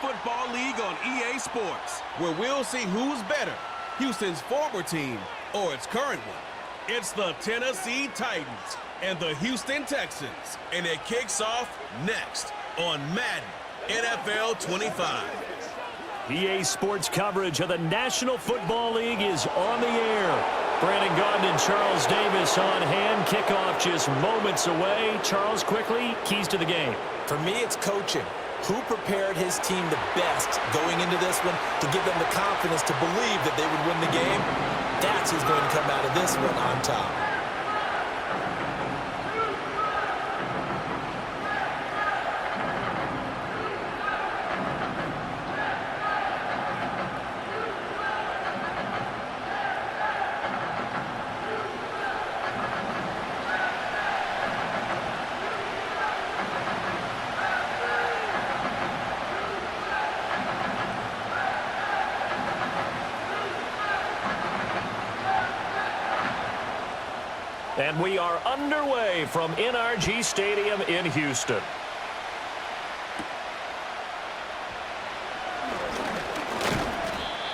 Football League on EA Sports, where we'll see who's better, Houston's former team or its current one. It's the Tennessee Titans and the Houston Texans, and it kicks off next on Madden NFL 25. EA Sports coverage of the National Football League is on the air. Brandon Gaudin and Charles Davis on hand. Kickoff just moments away. Charles, quickly, keys to the game. For me, it's coaching. Who prepared his team the best going into this one to give them the confidence to believe that they would win the game? That's who's going to come out of this one on top. And we are underway from NRG Stadium in Houston.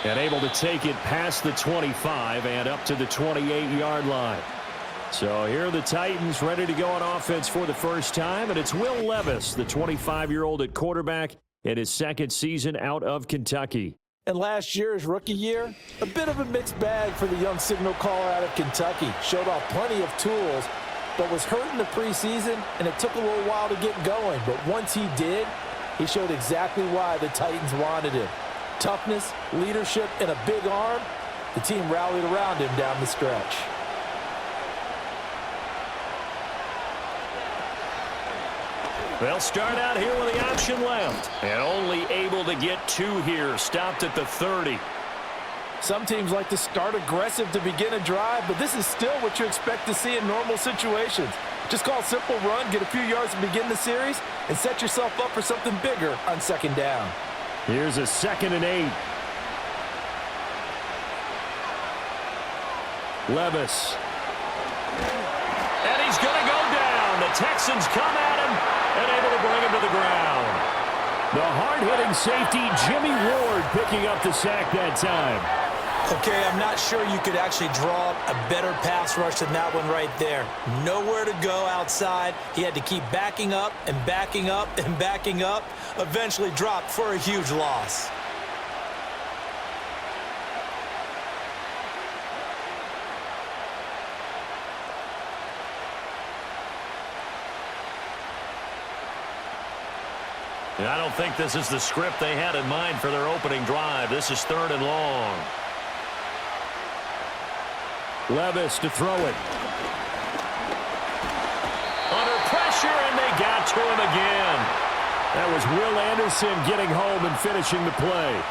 And able to take it past the 25 and up to the 28-yard line. So here are the Titans ready to go on offense for the first time. And it's Will Levis, the 25-year-old at quarterback, in his second season out of Kentucky. And last year's rookie year, a bit of a mixed bag for the young signal caller out of Kentucky. Showed off plenty of tools, but was hurt in the preseason, and it took a little while to get going. But once he did, he showed exactly why the Titans wanted him. Toughness, leadership, and a big arm. The team rallied around him down the stretch. They'll start out here with the option left. And only able to get two here. Stopped at the 30. Some teams like to start aggressive to begin a drive, but this is still what you expect to see in normal situations. Just call a simple run, get a few yards to begin the series, and set yourself up for something bigger on second down. Here's a 2nd and 8. Levis. And he's going to go down. The Texans come at him and able to bring him to the ground. The hard-hitting safety, Jimmy Ward, picking up the sack that time. Okay, I'm not sure you could actually draw up a better pass rush than that one right there. Nowhere to go outside. He had to keep backing up and backing up and backing up. Eventually dropped for a huge loss. And I don't think this is the script they had in mind for their opening drive. This is 3rd and long. Levis to throw it. Under pressure, and they got to him again. That was Will Anderson getting home and finishing the play.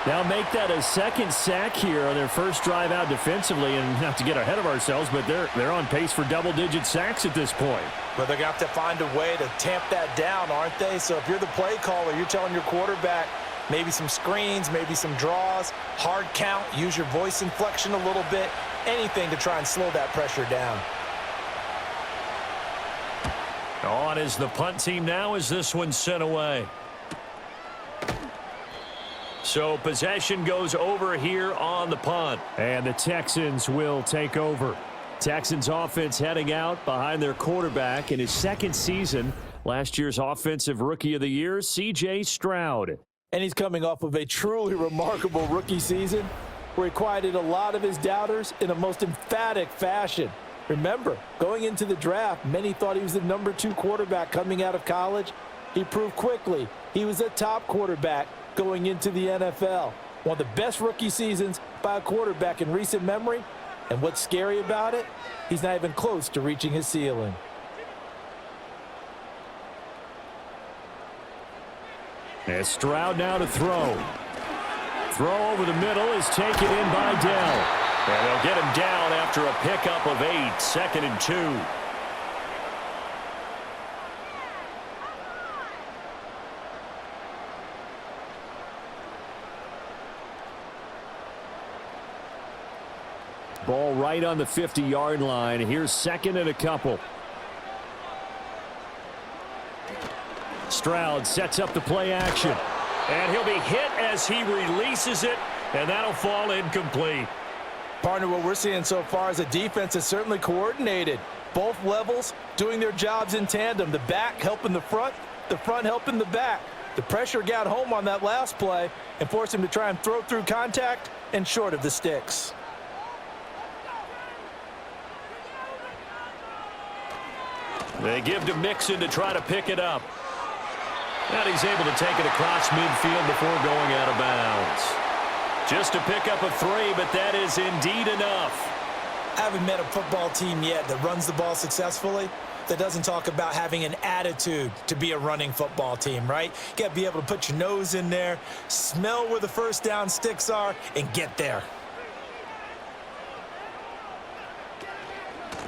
Now make that a second sack here on their first drive out defensively, and not to get ahead of ourselves, but they're on pace for double-digit sacks at this point. But they're going to have to find a way to tamp that down, aren't they? So if you're the play caller, you're telling your quarterback maybe some screens, maybe some draws, hard count, use your voice inflection a little bit, anything to try and slow that pressure down. On is the punt team now as this one's sent away. So possession goes over here on the punt. And the Texans will take over. Texans offense heading out behind their quarterback in his second season. Last year's Offensive Rookie of the Year, C.J. Stroud. And he's coming off of a truly remarkable rookie season where he quieted a lot of his doubters in a most emphatic fashion. Remember, going into the draft, many thought he was the number 2 quarterback coming out of college. He proved quickly he was a top quarterback going into the NFL. One of the best rookie seasons by a quarterback in recent memory. And what's scary about it? He's not even close to reaching his ceiling. And Stroud now to throw. Throw over the middle is taken in by Dell. And they'll get him down after a pickup of 8, 2nd and 2. Ball right on the 50-yard line. Here's 2nd and a couple. Stroud sets up the play action. And he'll be hit as he releases it, and that'll fall incomplete. Partner, what we're seeing so far is a defense that's certainly coordinated. Both levels doing their jobs in tandem. The back helping the front helping the back. The pressure got home on that last play and forced him to try and throw through contact and short of the sticks. They give to Mixon to try to pick it up. And he's able to take it across midfield before going out of bounds. Just to pick up a 3, but that is indeed enough. I haven't met a football team yet that runs the ball successfully that doesn't talk about having an attitude to be a running football team, right? You got to be able to put your nose in there, smell where the first down sticks are, and get there.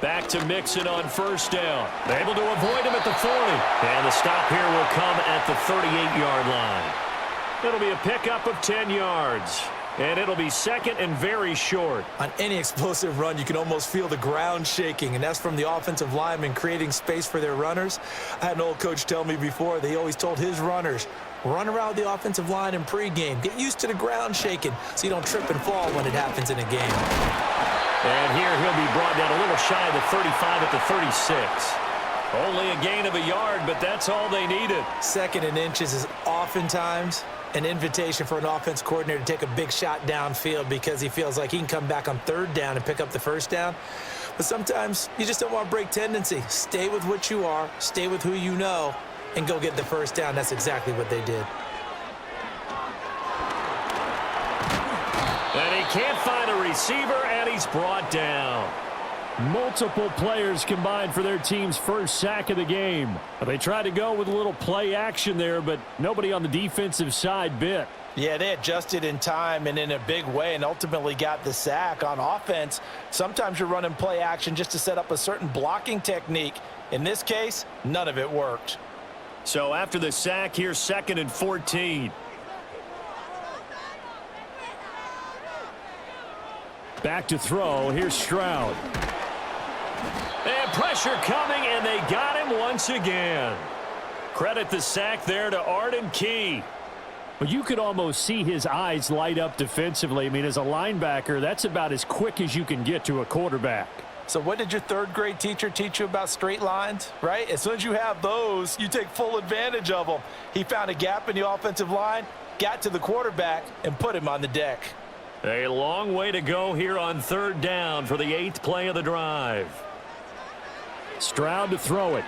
Back to Mixon on first down. They're able to avoid him at the 40. And the stop here will come at the 38-yard line. It'll be a pickup of 10 yards. And it'll be second and very short. On any explosive run, you can almost feel the ground shaking, and that's from the offensive linemen creating space for their runners. I had an old coach tell me before, they always told his runners, run around the offensive line in pregame. Get used to the ground shaking so you don't trip and fall when it happens in a game. And here he'll be brought down a little shy of the 35 at the 36. Only a gain of a yard, but that's all they needed. Second and inches is oftentimes an invitation for an offense coordinator to take a big shot downfield because he feels like he can come back on third down and pick up the first down. But sometimes you just don't want to break tendency. Stay with what you are, stay with who you know, and go get the first down. That's exactly what they did. And he can't find a receiver, and he's brought down. Multiple players combined for their team's first sack of the game. They tried to go with a little play action there, but nobody on the defensive side bit. Yeah, they adjusted in time and in a big way and ultimately got the sack. On offense, sometimes you're running play action just to set up a certain blocking technique. In this case, none of it worked. So after the sack, here's second and 14. Back to throw. Here's Stroud. And pressure coming, and they got him once again. Credit the sack there to Arden Key. Well, you could almost see his eyes light up defensively. I mean, as a linebacker, that's about as quick as you can get to a quarterback. So what did your third-grade teacher teach you about straight lines, right? As soon as you have those, you take full advantage of them. He found a gap in the offensive line, got to the quarterback, and put him on the deck. A long way to go here on third down for the 8th play of the drive. Stroud to throw it.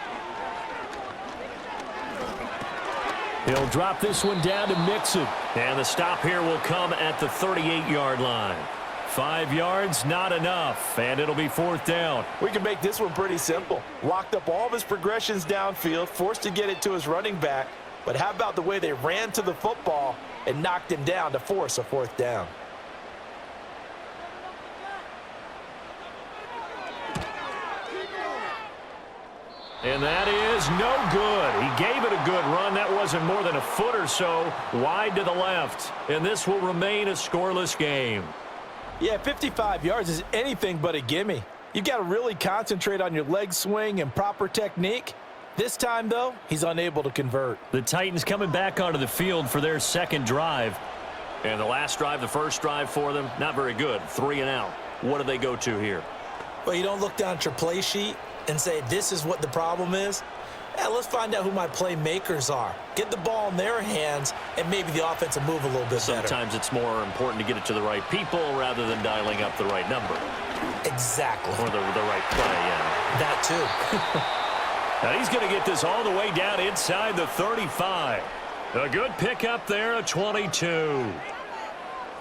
He'll drop this one down to Mixon. And the stop here will come at the 38-yard line. 5 yards, not enough, and it'll be fourth down. We can make this one pretty simple. Locked up all of his progressions downfield, forced to get it to his running back. But how about the way they ran to the football and knocked him down to force a fourth down? And that is no good. He gave it a good run. That wasn't more than a foot or so wide to the left. And this will remain a scoreless game. Yeah, 55 yards is anything but a gimme. You've got to really concentrate on your leg swing and proper technique. This time, though, he's unable to convert. The Titans coming back onto the field for their second drive. And the last drive, the first drive for them, not very good. 3 and out. What do they go to here? Well, you don't look down at your play sheet and say, this is what the problem is. Yeah, let's find out who my playmakers are. Get the ball in their hands, and maybe the offense will move a little bit better. Sometimes it's more important to get it to the right people rather than dialing up the right number. Exactly. Or the right play, yeah. That too. Now he's going to get this all the way down inside the 35. A good pickup there, a 22.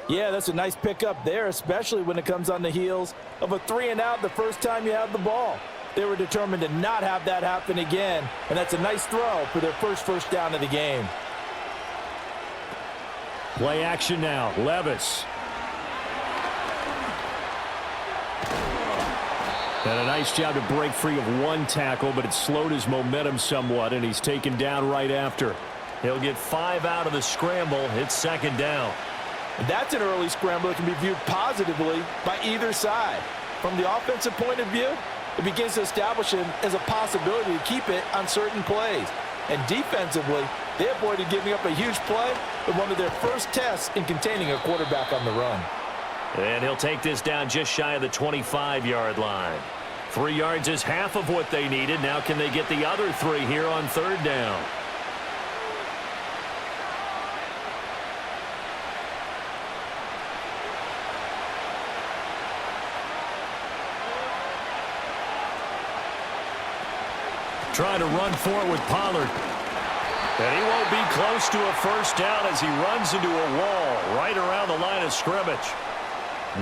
Yeah, that's a nice pickup there, especially when it comes on the heels of a 3-and-out the first time you have the ball. They were determined to not have that happen again, and that's a nice throw for their first down of the game. Play action now. Levis. And a nice job to break free of one tackle, but it slowed his momentum somewhat, and he's taken down right after. He'll get 5 out of the scramble. It's second down. And that's an early scramble that can be viewed positively by either side. From the offensive point of view, it begins to establish him as a possibility to keep it on certain plays. And defensively, They avoided giving up a huge play in one of their first tests in containing a quarterback on the run. And he'll take this down just shy of the 25-yard line. 3 yards is half of what they needed. Now can they get the other 3 here on third down? Trying to run for it with Pollard. And he won't be close to a first down as he runs into a wall right around the line of scrimmage.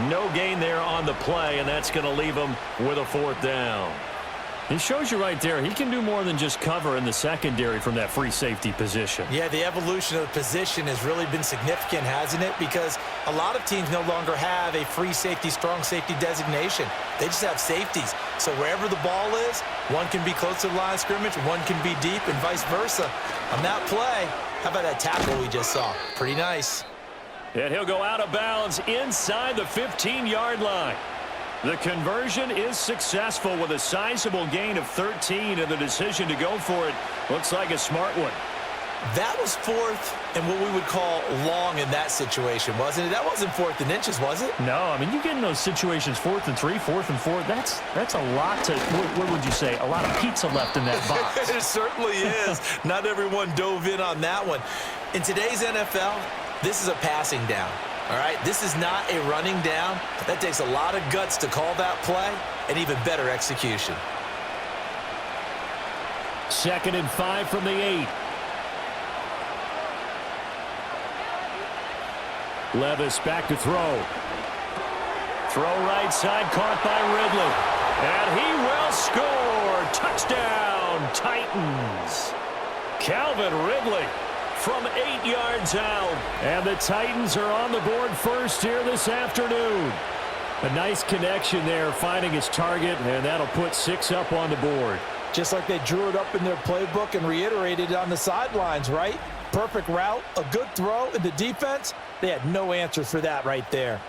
No gain there on the play, and that's going to leave him with a 4th down. He shows you right there, he can do more than just cover in the secondary from that free safety position. Yeah, the evolution of the position has really been significant, hasn't it? Because a lot of teams no longer have a free safety, strong safety designation. They just have safeties. So wherever the ball is, one can be close to the line of scrimmage, one can be deep, and vice versa. On that play, how about that tackle we just saw? Pretty nice. And he'll go out of bounds inside the 15-yard line. The conversion is successful with a sizable gain of 13, and the decision to go for it looks like a smart one. That was 4th and what we would call long in that situation, wasn't it? That wasn't 4th and inches, was it? No, I mean, you get in those situations 4th and 3, 4th and 4. That's a lot to, what would you say, a lot of pizza left in that box. It certainly is. Not everyone dove in on that one. In today's NFL, this is a passing down. All right, this is not a running down. That takes a lot of guts to call that play and even better execution. 2nd and 5 from the 8. Levis back to throw. Throw right side, caught by Ridley. And he will score. Touchdown, Titans. Calvin Ridley from 8 yards out. And the Titans are on the board first here this afternoon. A nice connection there, finding his target, and that'll put 6 up on the board. Just like they drew it up in their playbook and reiterated it on the sidelines, right? Perfect route, a good throw, and the defense, they had no answer for that right there.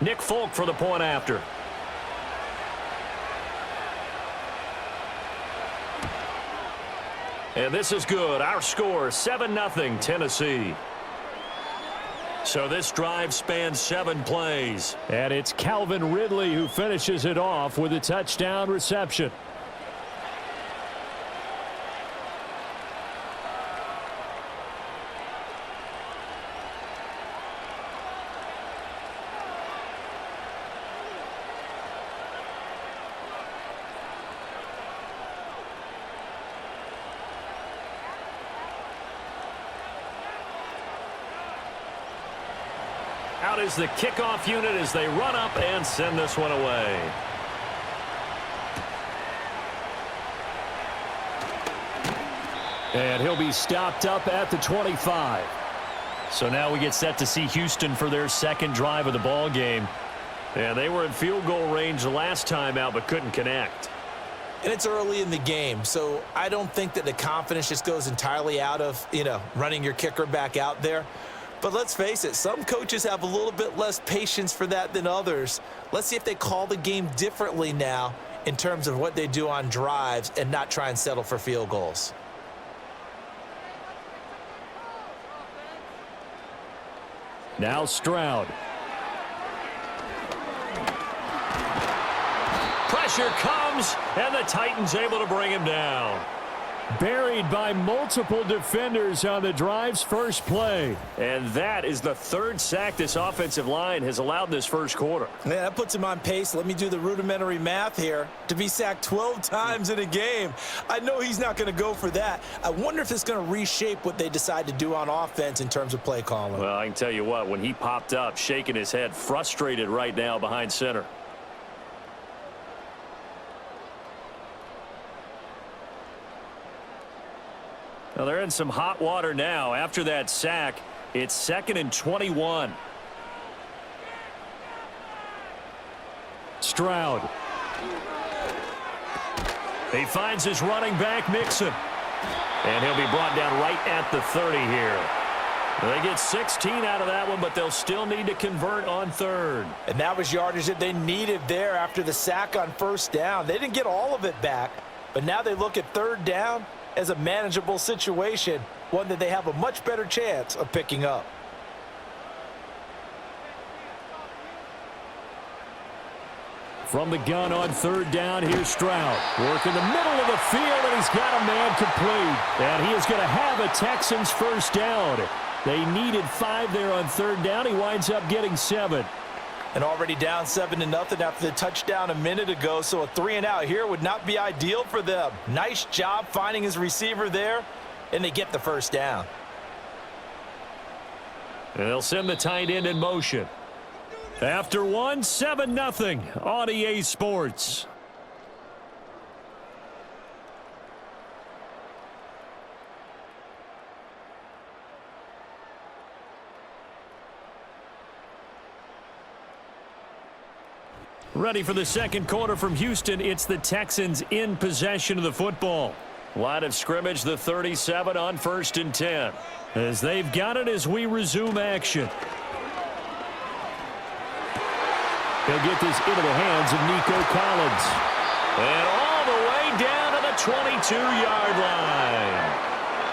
Nick Folk for the point after. And this is good. Our score, 7-0 Tennessee. So this drive spans 7 plays. And it's Calvin Ridley who finishes it off with a touchdown reception. Out is the kickoff unit as they run up and send this one away. And he'll be stopped up at the 25. So now we get set to see Houston for their second drive of the ball game. And they were in field goal range the last time out but couldn't connect. And it's early in the game, so I don't think that the confidence just goes entirely out of, running your kicker back out there. But let's face it, some coaches have a little bit less patience for that than others. Let's see if they call the game differently now in terms of what they do on drives and not try and settle for field goals. Now Stroud. Pressure comes, and the Titans able to bring him down. Buried by multiple defenders on the drive's first play. And that is the 3rd sack this offensive line has allowed in this first quarter. Yeah, that puts him on pace. Let me do the rudimentary math here. To be sacked 12 times in a game. I know he's not going to go for that. I wonder if it's going to reshape what they decide to do on offense in terms of play calling. Well, I can tell you what, when he popped up, shaking his head, frustrated right now behind center. Well, they're in some hot water now. After that sack, it's 2nd and 21. Stroud. He finds his running back, Mixon. And he'll be brought down right at the 30 here. They get 16 out of that one, but they'll still need to convert on third. And that was yardage that they needed there after the sack on first down. They didn't get all of it back, but now they look at third down as a manageable situation, one that they have a much better chance of picking up. From the gun on third down, here's Stroud. Working the middle of the field, and he's got a man complete. And he is going to have a Texans first down. They needed 5 there on third down. He winds up getting 7. And already down 7-0 after the touchdown a minute ago, so a 3-and-out here would not be ideal for them. Nice job finding his receiver there, and they get the first down. And they'll send the tight end in motion. After one, 7-0 on EA Sports. Ready for the second quarter from Houston. It's the Texans in possession of the football. Line of scrimmage, the 37 on 1st and 10. As they've got it as we resume action. He'll get this into the hands of Nico Collins. And all the way down to the 22-yard line.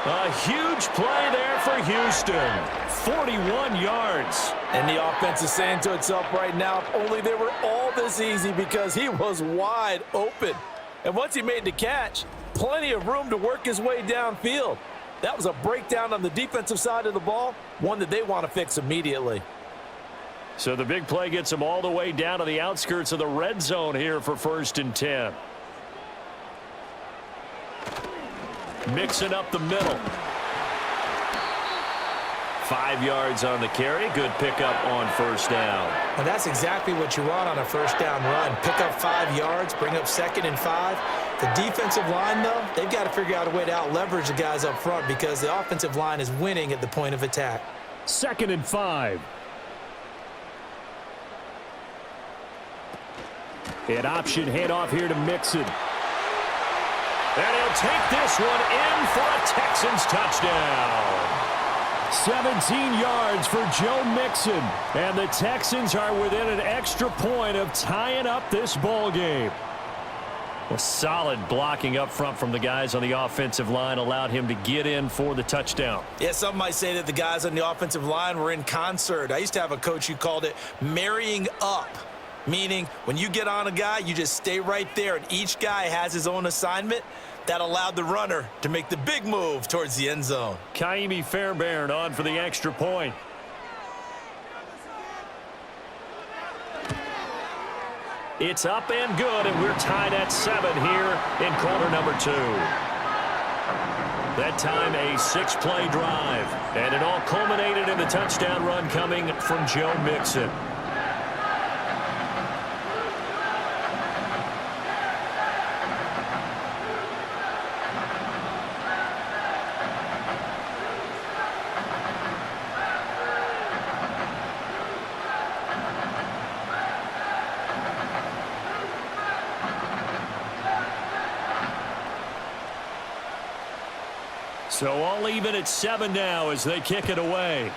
A huge play there for Houston. 41 yards. And the offense is saying to itself right now, if only they were all this easy, because he was wide open. And once he made the catch, plenty of room to work his way downfield. That was a breakdown on the defensive side of the ball, one that they want to fix immediately. So the big play gets him all the way down to the outskirts of the red zone here for 1st and 10. Mixing up the middle. 5 yards on the carry. Good pickup on first down. And that's exactly what you want on a first down run. Pick up 5 yards, bring up 2nd and 5. The defensive line, though, they've got to figure out a way to out-leverage the guys up front, because the offensive line is winning at the point of attack. 2nd and 5. An option handoff here to Mixon. And he'll take this one in for a Texans touchdown. 17 yards for Joe Mixon. And the Texans are within an extra point of tying up this ball game. A solid blocking up front from the guys on the offensive line allowed him to get in for the touchdown. Yeah, some might say that the guys on the offensive line were in concert. I used to have a coach who called it marrying up. Meaning, when you get on a guy, you just stay right there, and each guy has his own assignment. That allowed the runner to make the big move towards the end zone. Kaimi Fairbairn on for the extra point. It's up and good, and we're tied at 7 here in quarter number 2. That time, a 6-play drive, and it all culminated in the touchdown run coming from Joe Mixon. So all even at 7 now as they kick it away.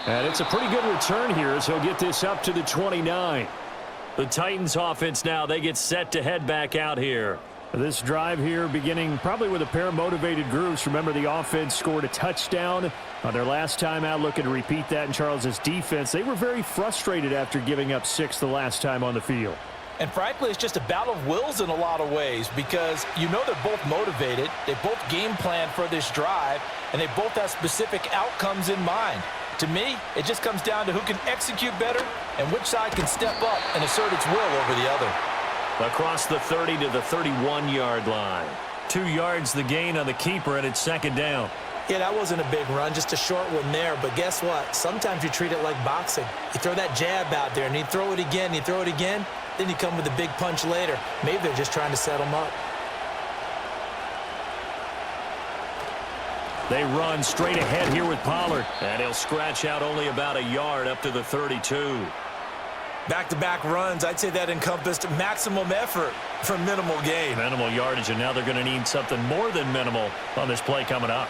And it's a pretty good return here as he'll get this up to the 29. The Titans offense now, they get set to head back out here. This drive here beginning probably with a pair of motivated groups. Remember, the offense scored a touchdown on their last time out, looking to repeat that in Charles's defense. They were very frustrated after giving up 6 the last time on the field. And frankly, it's just a battle of wills in a lot of ways, because you know they're both motivated. They both game plan for this drive, and they both have specific outcomes in mind. To me, it just comes down to who can execute better and which side can step up and assert its will over the other. Across the 30 to the 31-yard line. 2 yards the gain on the keeper, and it's 2nd down. Yeah, that wasn't a big run, just a short one there. But guess what? Sometimes you treat it like boxing. You throw that jab out there, and you throw it again, you throw it again, then you come with a big punch later. Maybe they're just trying to set them up. They run straight ahead here with Pollard. And he'll scratch out only about a yard up to the 32. Back-to-back runs, I'd say that encompassed maximum effort for minimal gain. Minimal yardage, and now they're going to need something more than minimal on this play coming up.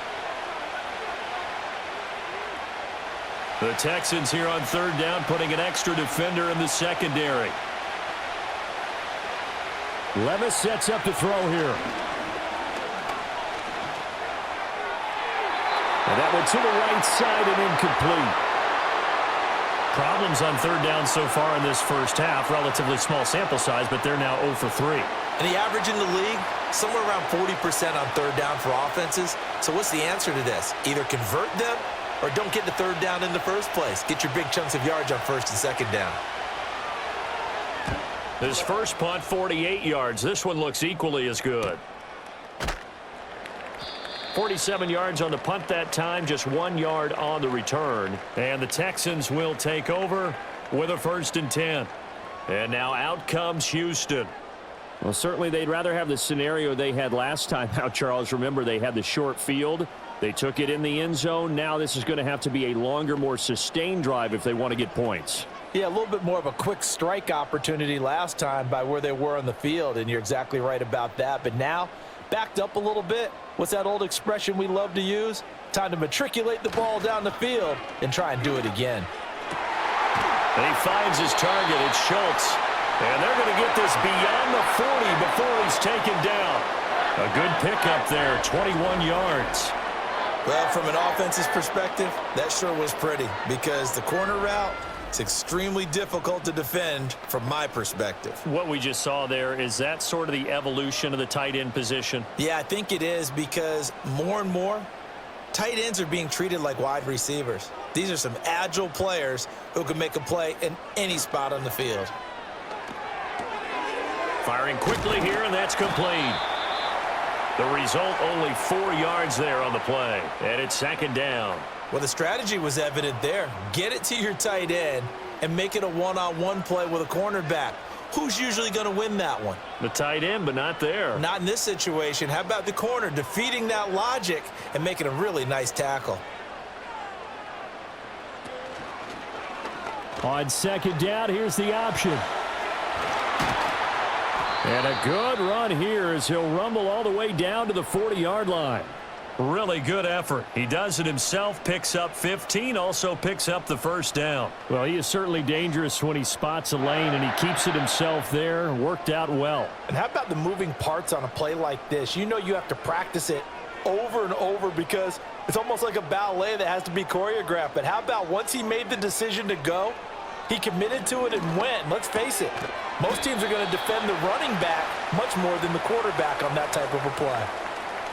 The Texans here on third down, putting an extra defender in the secondary. Levis sets up to throw here. And that went to the right side and incomplete. Problems on third down so far in this first half. Relatively small sample size, but they're now 0 for 3. And the average in the league, somewhere around 40% on third down for offenses. So what's the answer to this? Either convert them or don't get to third down in the first place. Get your big chunks of yards on first and second down. This first punt, 48 yards. This one looks equally as good. 47 yards on the punt that time, just 1 yard on the return. And the Texans will take over with a 1st and 10. And now out comes Houston. Well, certainly they'd rather have the scenario they had last time out, Charles. Remember, they had the short field. They took it in the end zone. Now this is going to have to be a longer, more sustained drive if they want to get points. Yeah, a little bit more of a quick strike opportunity last time by where they were on the field, and you're exactly right about that. But now, backed up a little bit. What's that old expression we love to use? Time to matriculate the ball down the field and try and do it again. And he finds his target. It's Schultz. And they're going to get this beyond the 40 before he's taken down. A good pickup there, 21 yards. Well, from an offense's perspective, that sure was pretty because the corner route, it's extremely difficult to defend from my perspective. What we just saw there, is that sort of the evolution of the tight end position? Yeah, I think it is because more and more, tight ends are being treated like wide receivers. These are some agile players who can make a play in any spot on the field. Firing quickly here, and that's complete. The result, only 4 yards there on the play. And it's 2nd down. Well, the strategy was evident there. Get it to your tight end and make it a one-on-one play with a cornerback. Who's usually going to win that one? The tight end, but not there. Not in this situation. How about the corner defeating that logic and making a really nice tackle? On 2nd down, here's the option. And a good run here as he'll rumble all the way down to the 40-yard line. Really good effort. He does it himself, picks up 15, also picks up the 1st down. Well, he is certainly dangerous when he spots a lane, and he keeps it himself there. Worked out well. And how about the moving parts on a play like this? You know you have to practice it over and over because it's almost like a ballet that has to be choreographed. But how about once he made the decision to go, he committed to it and went. Let's face it, most teams are going to defend the running back much more than the quarterback on that type of a play.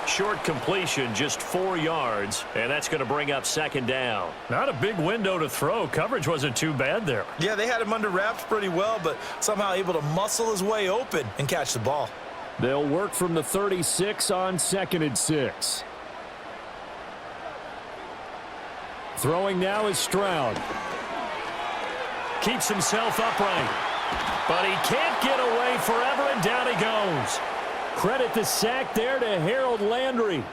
Short completion, just 4 yards, and that's going to bring up 2nd down. Not a big window to throw. Coverage wasn't too bad there. Yeah, they had him under wraps pretty well, but somehow able to muscle his way open and catch the ball. They'll work from the 36 on 2nd and 6. Throwing now is Stroud. Keeps himself upright, but he can't get away forever, and down he goes. Credit the sack there to Harold Landry.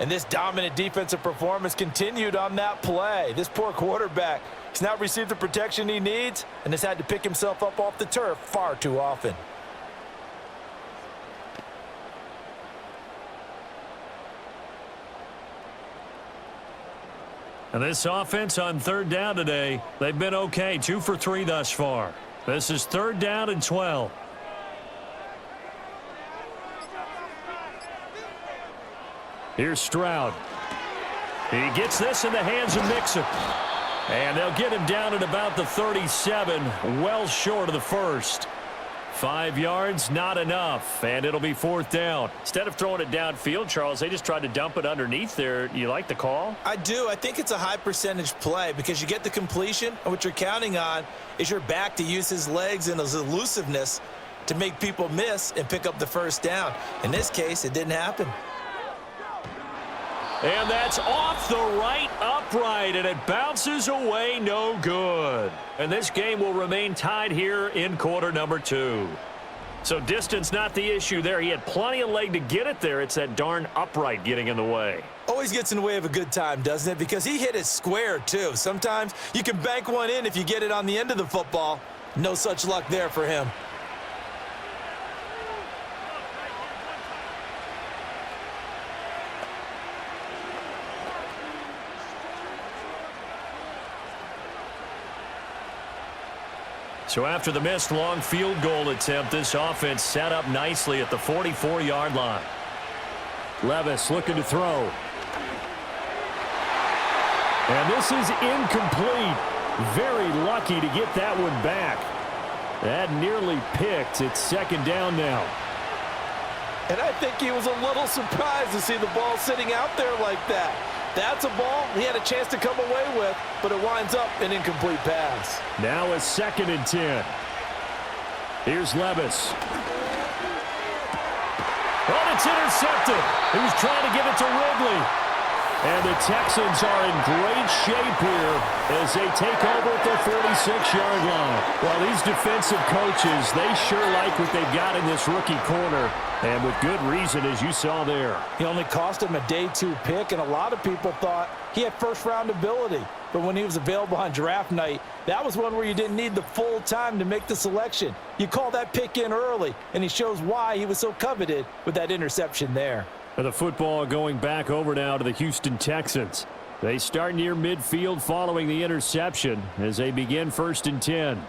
And this dominant defensive performance continued on that play. This poor quarterback has not received the protection he needs and has had to pick himself up off the turf far too often. And this offense on 3rd down today, they've been okay, 2 for 3 thus far. This is 3rd down and 12. Here's Stroud. He gets this in the hands of Mixon. And they'll get him down at about the 37, well short of the 1st. 5 yards, not enough, and it'll be 4th down. Instead of throwing it downfield, Charles, they just tried to dump it underneath there. You like the call? I do. I think it's a high percentage play because you get the completion, and what you're counting on is your back to use his legs and his elusiveness to make people miss and pick up the 1st down. In this case, it didn't happen. And that's off the right upright, and it bounces away, no good. And this game will remain tied here in quarter number 2. So distance not the issue there. He had plenty of leg to get it there. It's that darn upright getting in the way. always gets in the way of a good time, doesn't it? Because he hit it square, too. Sometimes you can bank one in if you get it on the end of the football. No such luck there for him. So after the missed long field goal attempt, this offense set up nicely at the 44-yard line. Levis looking to throw. And this is incomplete. Very lucky to get that one back. That nearly picked. It's second down now. And I think he was a little surprised to see the ball sitting out there like that. That's a ball he had a chance to come away with, but it winds up an incomplete pass. Now a 2nd and 10. Here's Levis. Oh, it's intercepted. He was trying to give it to Ridley. And the Texans are in great shape here as they take over at their 46-yard line. Well, these defensive coaches, they sure like what they've got in this rookie corner, and with good reason, as you saw there. He only cost him a day 2 pick, and a lot of people thought he had first-round ability. But when he was available on draft night, that was one where you didn't need the full time to make the selection. You call that pick in early, and he shows why he was so coveted with that interception there. The football going back over now to the Houston Texans. They start near midfield following the interception as they begin 1st and 10.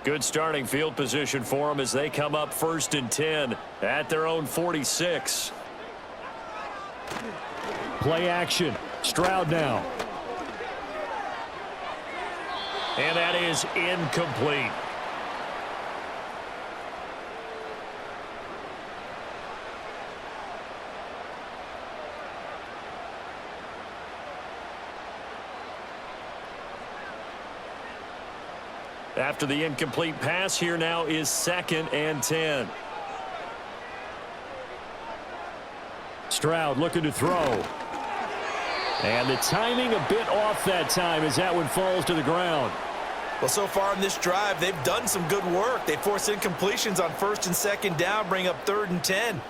Good starting field position for them as they come up 1st and 10 at their own 46. Play action. Stroud now. And that is incomplete. After the incomplete pass, here now is 2nd and 10. Stroud looking to throw. And the timing a bit off that time as that one falls to the ground. Well, so far in this drive, they've done some good work. They forced incompletions on 1st and 2nd down, bring up 3rd and 10.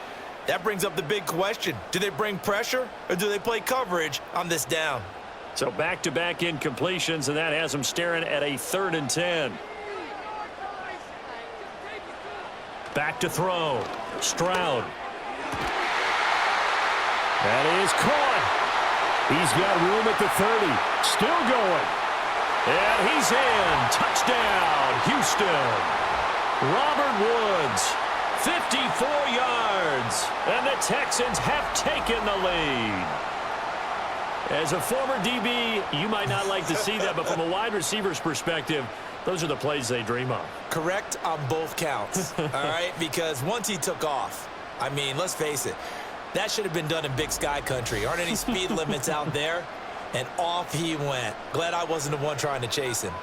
That brings up the big question. Do they bring pressure or do they play coverage on this down? So back-to-back incompletions, and that has them staring at a 3rd and 10. Back to throw. Stroud. That is caught. He's got room at the 30. Still going. And he's in. Touchdown, Houston. Robert Woods, 54 yards. And the Texans have taken the lead. As a former DB, you might not like to see that, but from a wide receiver's perspective, those are the plays they dream of. Correct on both counts, all right? Because once he took off, I mean, let's face it, that should have been done in Big Sky country. Aren't any speed limits out there? And off he went. Glad I wasn't the one trying to chase him.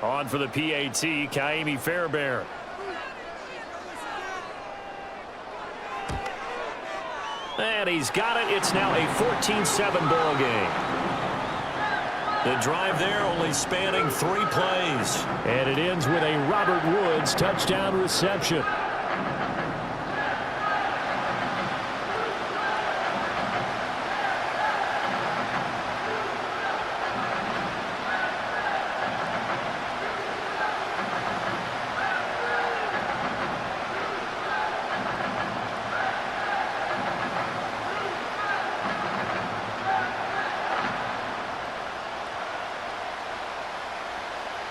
On for the PAT, Kaimi Fairbairn. And he's got it. It's now a 14-7 ball game. The drive there only spanning 3 plays. And it ends with a Robert Woods touchdown reception.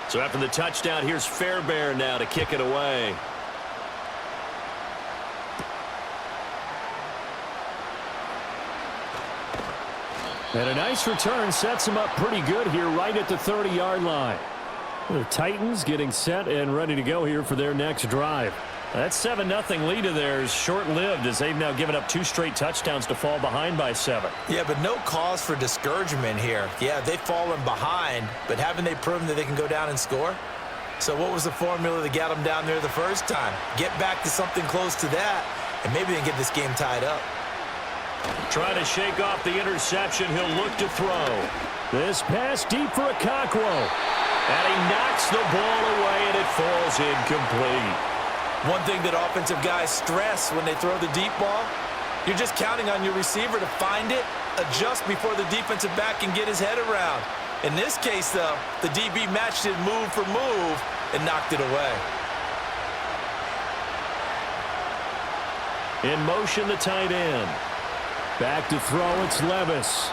So after the touchdown, here's Fairbairn now to kick it away. And a nice return sets him up pretty good here right at the 30-yard line. The Titans getting set and ready to go here for their next drive. That 7-0 lead of theirs short-lived as they've now given up 2 straight touchdowns to fall behind by 7. Yeah, but no cause for discouragement here. Yeah, they've fallen behind, but haven't they proven that they can go down and score? So what was the formula that got them down there the first time? Get back to something close to that, and maybe they can get this game tied up. Trying to shake off the interception, he'll look to throw. This pass deep for Okonkwo. And he knocks the ball away, and it falls incomplete. One thing that offensive guys stress when they throw the deep ball, you're just counting on your receiver to find it, adjust before the defensive back can get his head around. In this case, though, the DB matched it move for move and knocked it away. In motion, the tight end. Back to throw, it's Levis.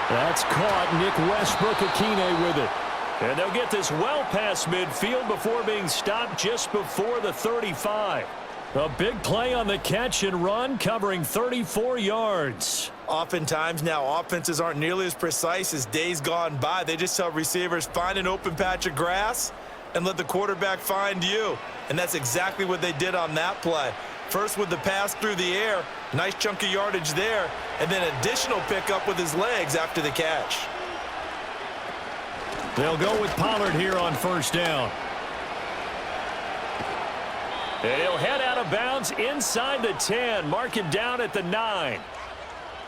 That's caught. Nick Westbrook-Akine with it. And they'll get this well past midfield before being stopped just before the 35. A big play on the catch and run, covering 34 yards. Oftentimes now, offenses aren't nearly as precise as days gone by. They just tell receivers, find an open patch of grass and let the quarterback find you. And that's exactly what they did on that play. First with the pass through the air, nice chunk of yardage there, and then additional pickup with his legs after the catch. They'll go with Pollard here on first down. And he'll head out of bounds inside the 10, mark him down at the 9.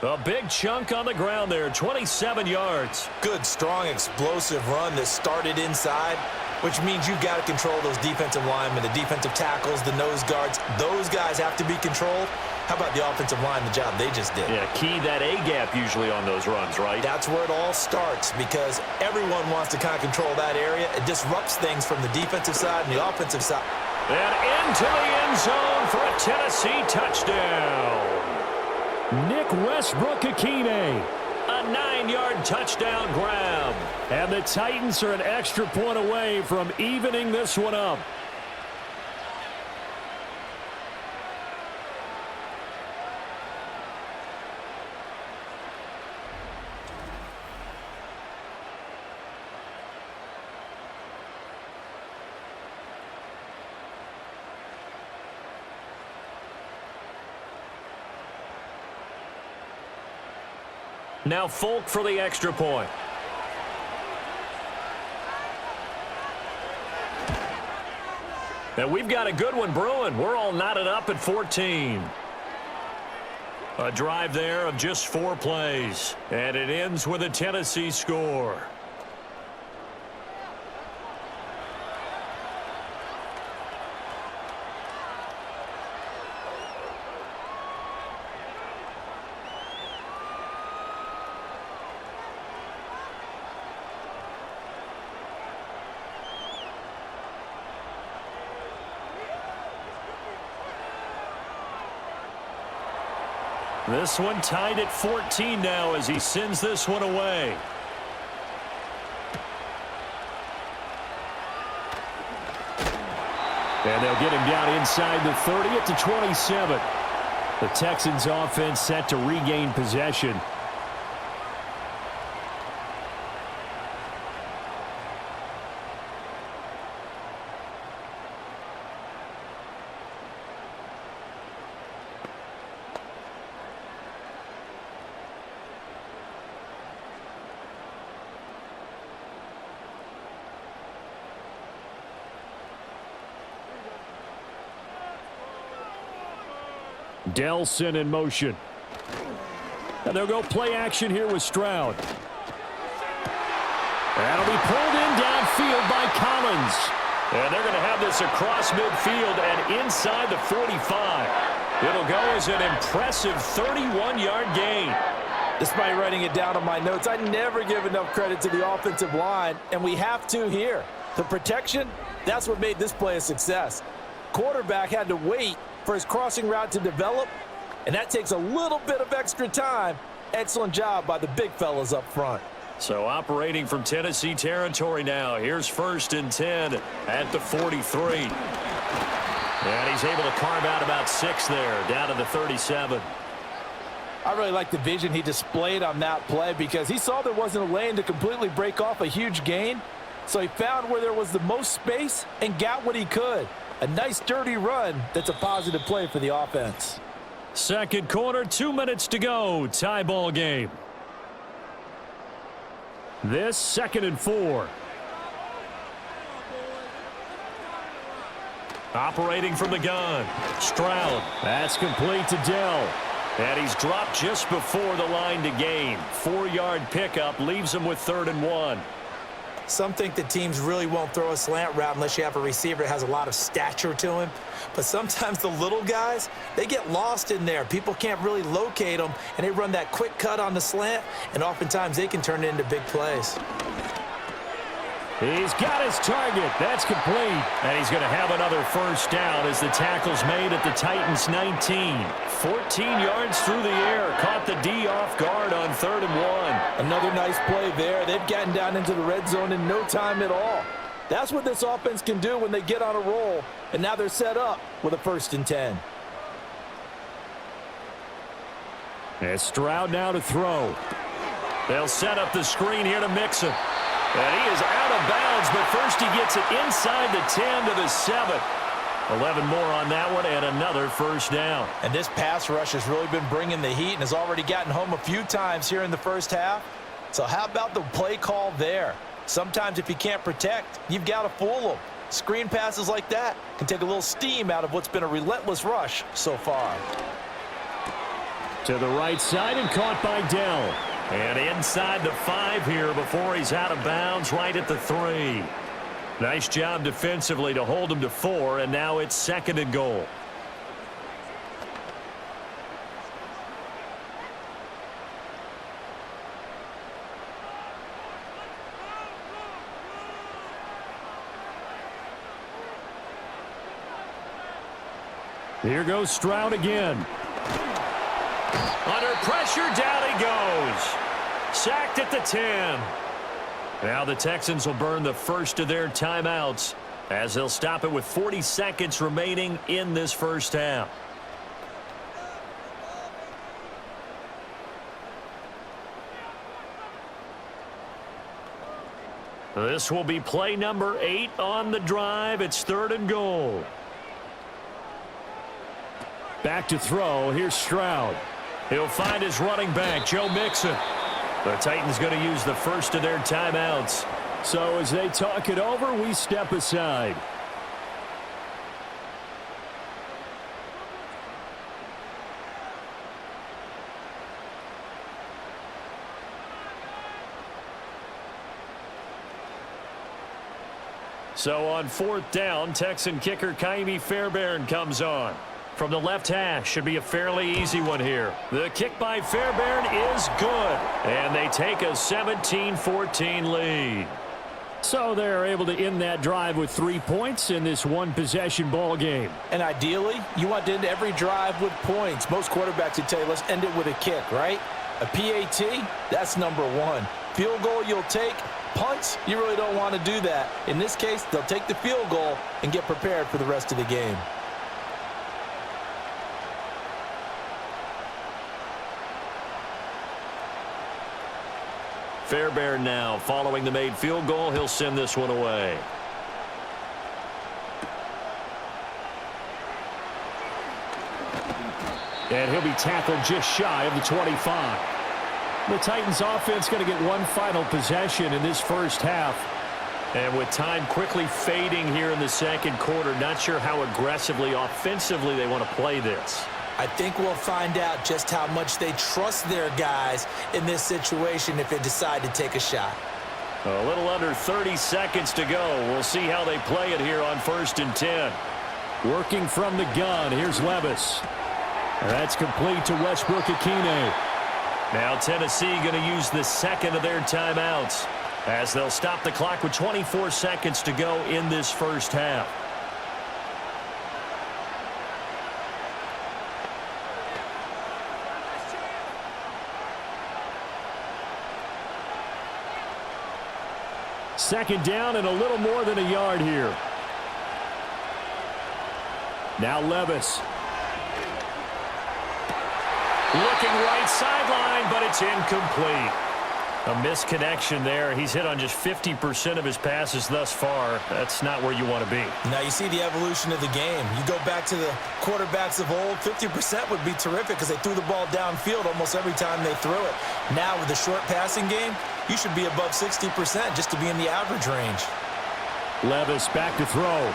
A big chunk on the ground there, 27 yards. Good, strong, explosive run that started inside, which means you've got to control those defensive linemen, the defensive tackles, the nose guards. Those guys have to be controlled. How about the offensive line, the job they just did? Yeah, key that A-gap usually on those runs, right? That's where it all starts because everyone wants to kind of control that area. It disrupts things from the defensive side and the offensive side. And into the end zone for a Tennessee touchdown. Nick Westbrook-Akine. A 9-yard touchdown grab. And the Titans are an extra point away from evening this one up. Now Folk for the extra point. And we've got a good one brewing. We're all knotted up at 14. A drive there of just 4 plays. And it ends with a Tennessee score. This one tied at 14 now as he sends this one away. And they'll get him down inside the 30 at the 27. The Texans offense set to regain possession. Delson in motion. And they'll go play action here with Stroud. That'll be pulled in downfield by Collins. And they're going to have this across midfield and inside the 45. It'll go as an impressive 31-yard gain. Despite writing it down on my notes, I never give enough credit to the offensive line, and we have to here. The protection, that's what made this play a success. Quarterback had to wait for his crossing route to develop, and that takes a little bit of extra time. Excellent job by the big fellas up front. So operating from Tennessee territory now. Here's 1st and 10 at the 43. And he's able to carve out about 6 there, down to the 37. I really like the vision he displayed on that play because he saw there wasn't a lane to completely break off a huge gain. So he found where there was the most space and got what he could. A nice, dirty run that's a positive play for the offense. Second quarter, 2 minutes to go. Tie ball game. This 2nd and 4. Operating from the gun. Stroud. That's complete to Dell. And he's dropped just before the line to gain. 4-yard pickup leaves him with 3rd and 1. Some think that teams really won't throw a slant route unless you have a receiver that has a lot of stature to him. But sometimes the little guys, they get lost in there. People can't really locate them, and they run that quick cut on the slant, and oftentimes they can turn it into big plays. He's got his target. That's complete. And he's going to have another first down as the tackle's made at the Titans' 19. 14 yards through the air. Caught the D off guard on 3rd and 1. Another nice play there. They've gotten down into the red zone in no time at all. That's what this offense can do when they get on a roll. And now they're set up with a 1st and 10. And Stroud now to throw. They'll set up the screen here to Mixon. And he is out of bounds, but first he gets it inside the 10 to the 7. 11 more on that one and another first down. And this pass rush has really been bringing the heat and has already gotten home a few times here in the first half. So how about the play call there? Sometimes if you can't protect, you've got to fool them. Screen passes like that can take a little steam out of what's been a relentless rush so far. To the right side and caught by Dell. And inside the 5 here before he's out of bounds right at the 3. Nice job defensively to hold him to 4, and now it's 2nd and goal. Here goes Stroud again. Under pressure, down he goes. Sacked at the 10. Now the Texans will burn the first of their timeouts as they'll stop it with 40 seconds remaining in this first half. This will be play number 8 on the drive. It's 3rd and goal. Back to throw. Here's Stroud. He'll find his running back, Joe Mixon. The Titans going to use the first of their timeouts. So as they talk it over, we step aside. So on 4th down, Texan kicker Kaimi Fairbairn comes on. From the left hash, should be a fairly easy one here. The kick by Fairbairn is good. And they take a 17-14 lead. So they're able to end that drive with 3 points in this one-possession ball game. And ideally, you want to end every drive with points. Most quarterbacks would tell you, let's end it with a kick, right? A PAT, that's number 1. Field goal you'll take. Punts, you really don't want to do that. In this case, they'll take the field goal and get prepared for the rest of the game. Fairbairn now following the made field goal. He'll send this one away. And he'll be tackled just shy of the 25. The Titans offense going to get one final possession in this first half. And with time quickly fading here in the second quarter, not sure how aggressively, offensively they want to play this. I think we'll find out just how much they trust their guys in this situation if they decide to take a shot. A little under 30 seconds to go. We'll see how they play it here on 1st and 10. Working from the gun, here's Levis. That's complete to Westbrook-Akine. Now Tennessee going to use the second of their timeouts as they'll stop the clock with 24 seconds to go in this first half. Second down and a little more than a yard here. Now Levis. Looking right sideline, but it's incomplete. A misconnection there. He's hit on just 50% of his passes thus far. That's not where you want to be. Now you see the evolution of the game. You go back to the quarterbacks of old, 50% would be terrific because they threw the ball downfield almost every time they threw it. Now with the short passing game, you should be above 60% just to be in the average range. Levis back to throw.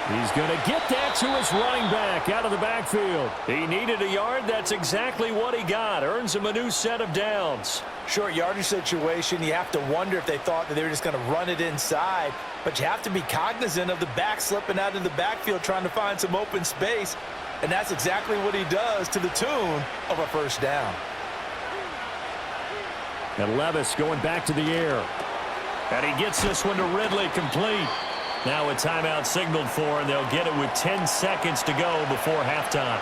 He's going to get that to his running back out of the backfield. He needed a yard. That's exactly what he got. Earns him a new set of downs. Short yardage situation, you have to wonder if they thought that they were just going to run it inside. But you have to be cognizant of the back slipping out of the backfield trying to find some open space. And that's exactly what he does to the tune of a first down. And Levis going back to the air. And he gets this one to Ridley, complete. Now a timeout signaled for, and they'll get it with 10 seconds to go before halftime.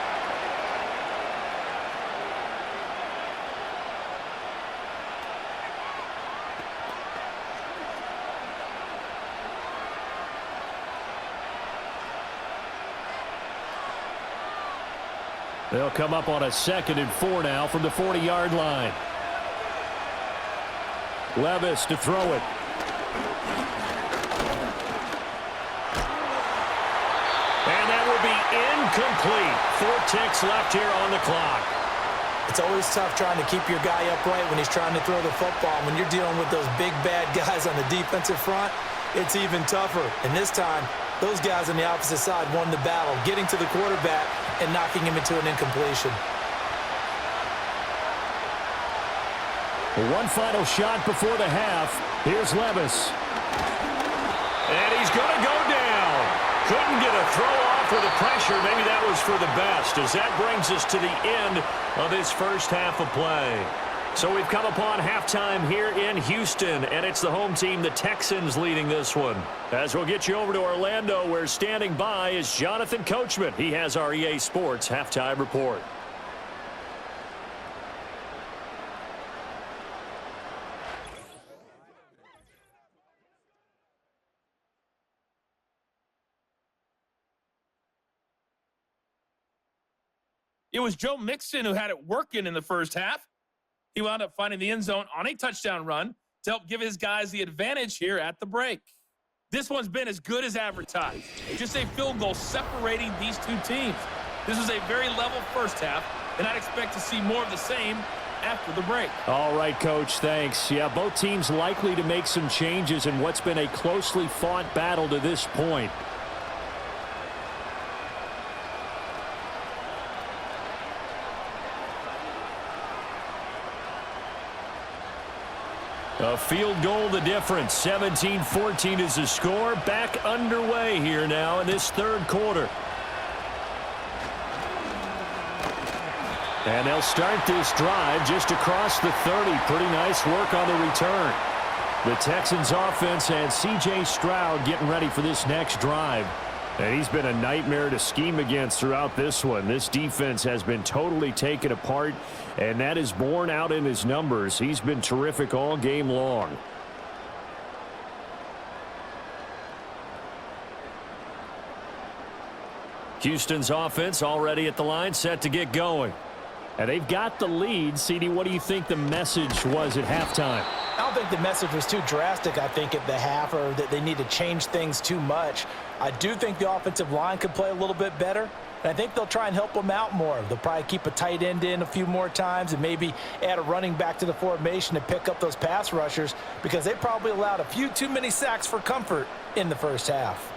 They'll come up on a 2nd and 4 now from the 40-yard line. Levis to throw it. And that will be incomplete. 4 ticks left here on the clock. It's always tough trying to keep your guy upright when he's trying to throw the football. When you're dealing with those big, bad guys on the defensive front, it's even tougher. And this time, those guys on the opposite side won the battle, getting to the quarterback and knocking him into an incompletion. One final shot before the half. Here's Levis. And he's going to go down. Couldn't get a throw off with the pressure. Maybe that was for the best, as that brings us to the end of this first half of play. So we've come upon halftime here in Houston, and it's the home team, the Texans, leading this one. As we'll get you over to Orlando, where standing by is Jonathan Coachman. He has our EA Sports halftime report. It was Joe Mixon who had it working in the first half. He wound up finding the end zone on a touchdown run to help give his guys the advantage here at the break. This one's been as good as advertised. Just a field goal separating these two teams. This was a very level first half, and I'd expect to see more of the same after the break. All right, Coach, thanks. Yeah, both teams likely to make some changes in what's been a closely fought battle to this point. A field goal the difference. 17-14 is the score. Back underway here now in this third quarter. And they'll start this drive just across the 30. Pretty nice work on the return. The Texans offense and C.J. Stroud getting ready for this next drive. And he's been a nightmare to scheme against throughout this one. This defense has been totally taken apart, and that is borne out in his numbers. He's been terrific all game long. Houston's offense already at the line, set to get going. And they've got the lead. CD, what do you think the message was at halftime? I don't think the message was too drastic, I think, at the half, or that they need to change things too much. I do think the offensive line could play a little bit better, and I think they'll try and help them out more. They'll probably keep a tight end in a few more times and maybe add a running back to the formation to pick up those pass rushers, because they probably allowed a few too many sacks for comfort in the first half.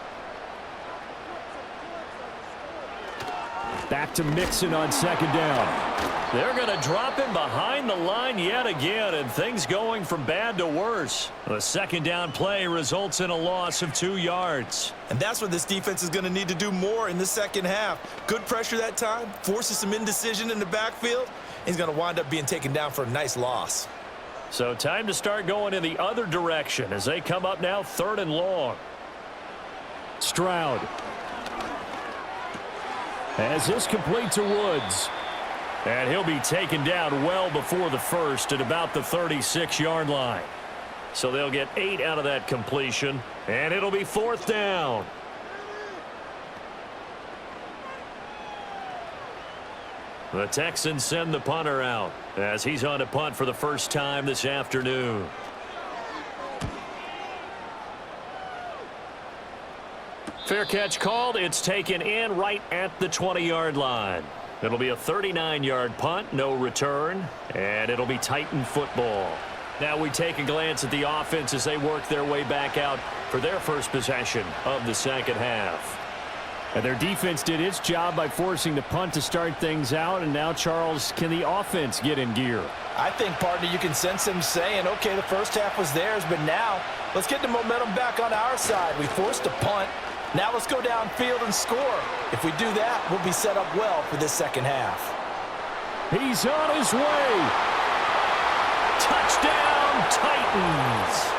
Back to Mixon on second down. They're going to drop him behind the line yet again, and things going from bad to worse. The second down play results in a loss of 2 yards. And that's what this defense is going to need to do more in the second half. Good pressure that time, forces some indecision in the backfield. He's going to wind up being taken down for a nice loss. So time to start going in the other direction as they come up now 3rd and long. Stroud. As this complete to Woods. And he'll be taken down well before the first at about the 36-yard line. So they'll get 8 out of that completion, and it'll be 4th down. The Texans send the punter out as he's on to punt for the first time this afternoon. Fair catch called. It's taken in right at the 20-yard line. It'll be a 39-yard punt, no return, and it'll be Titan football. Now we take a glance at the offense as they work their way back out for their first possession of the second half. And their defense did its job by forcing the punt to start things out. And now, Charles, can the offense get in gear? I think, partner, you can sense them saying, okay, the first half was theirs, but now let's get the momentum back on our side. We forced a punt. Now let's go downfield and score. If we do that, we'll be set up well for this second half. He's on his way. Touchdown, Titans.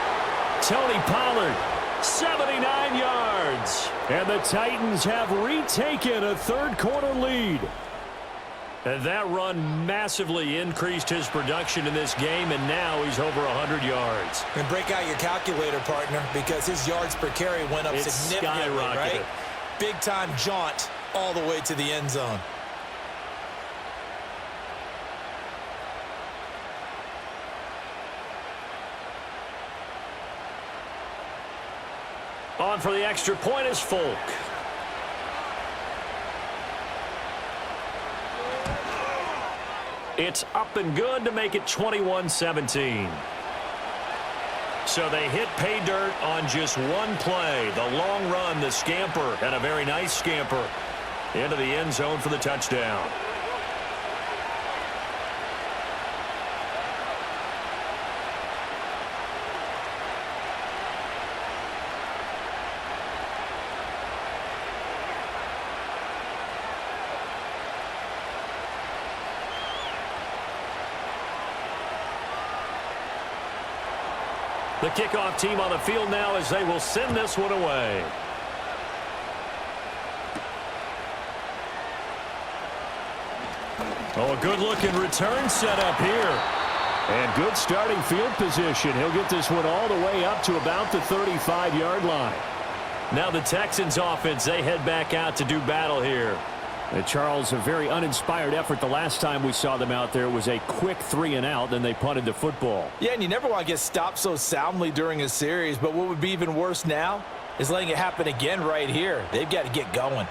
Tony Pollard, 79 yards. And the Titans have retaken a third-quarter lead. And that run massively increased his production in this game, and now he's over 100 yards. And break out your calculator, partner, because his yards per carry went up significantly, right? Big-time jaunt all the way to the end zone. On for the extra point is Folk. It's up and good to make it 21-17. So they hit pay dirt on just one play. The long run, the scamper, and a very nice scamper into the end zone for the touchdown. The kickoff team on the field now as they will send this one away. Oh, a good-looking return set up here. And good starting field position. He'll get this one all the way up to about the 35-yard line. Now the Texans offense, they head back out to do battle here. And Charles, a very uninspired effort. The last time we saw them out there was a quick 3-and-out, then they punted the football. Yeah, and you never want to get stopped so soundly during a series, but what would be even worse now is letting it happen again right here. They've got to get going.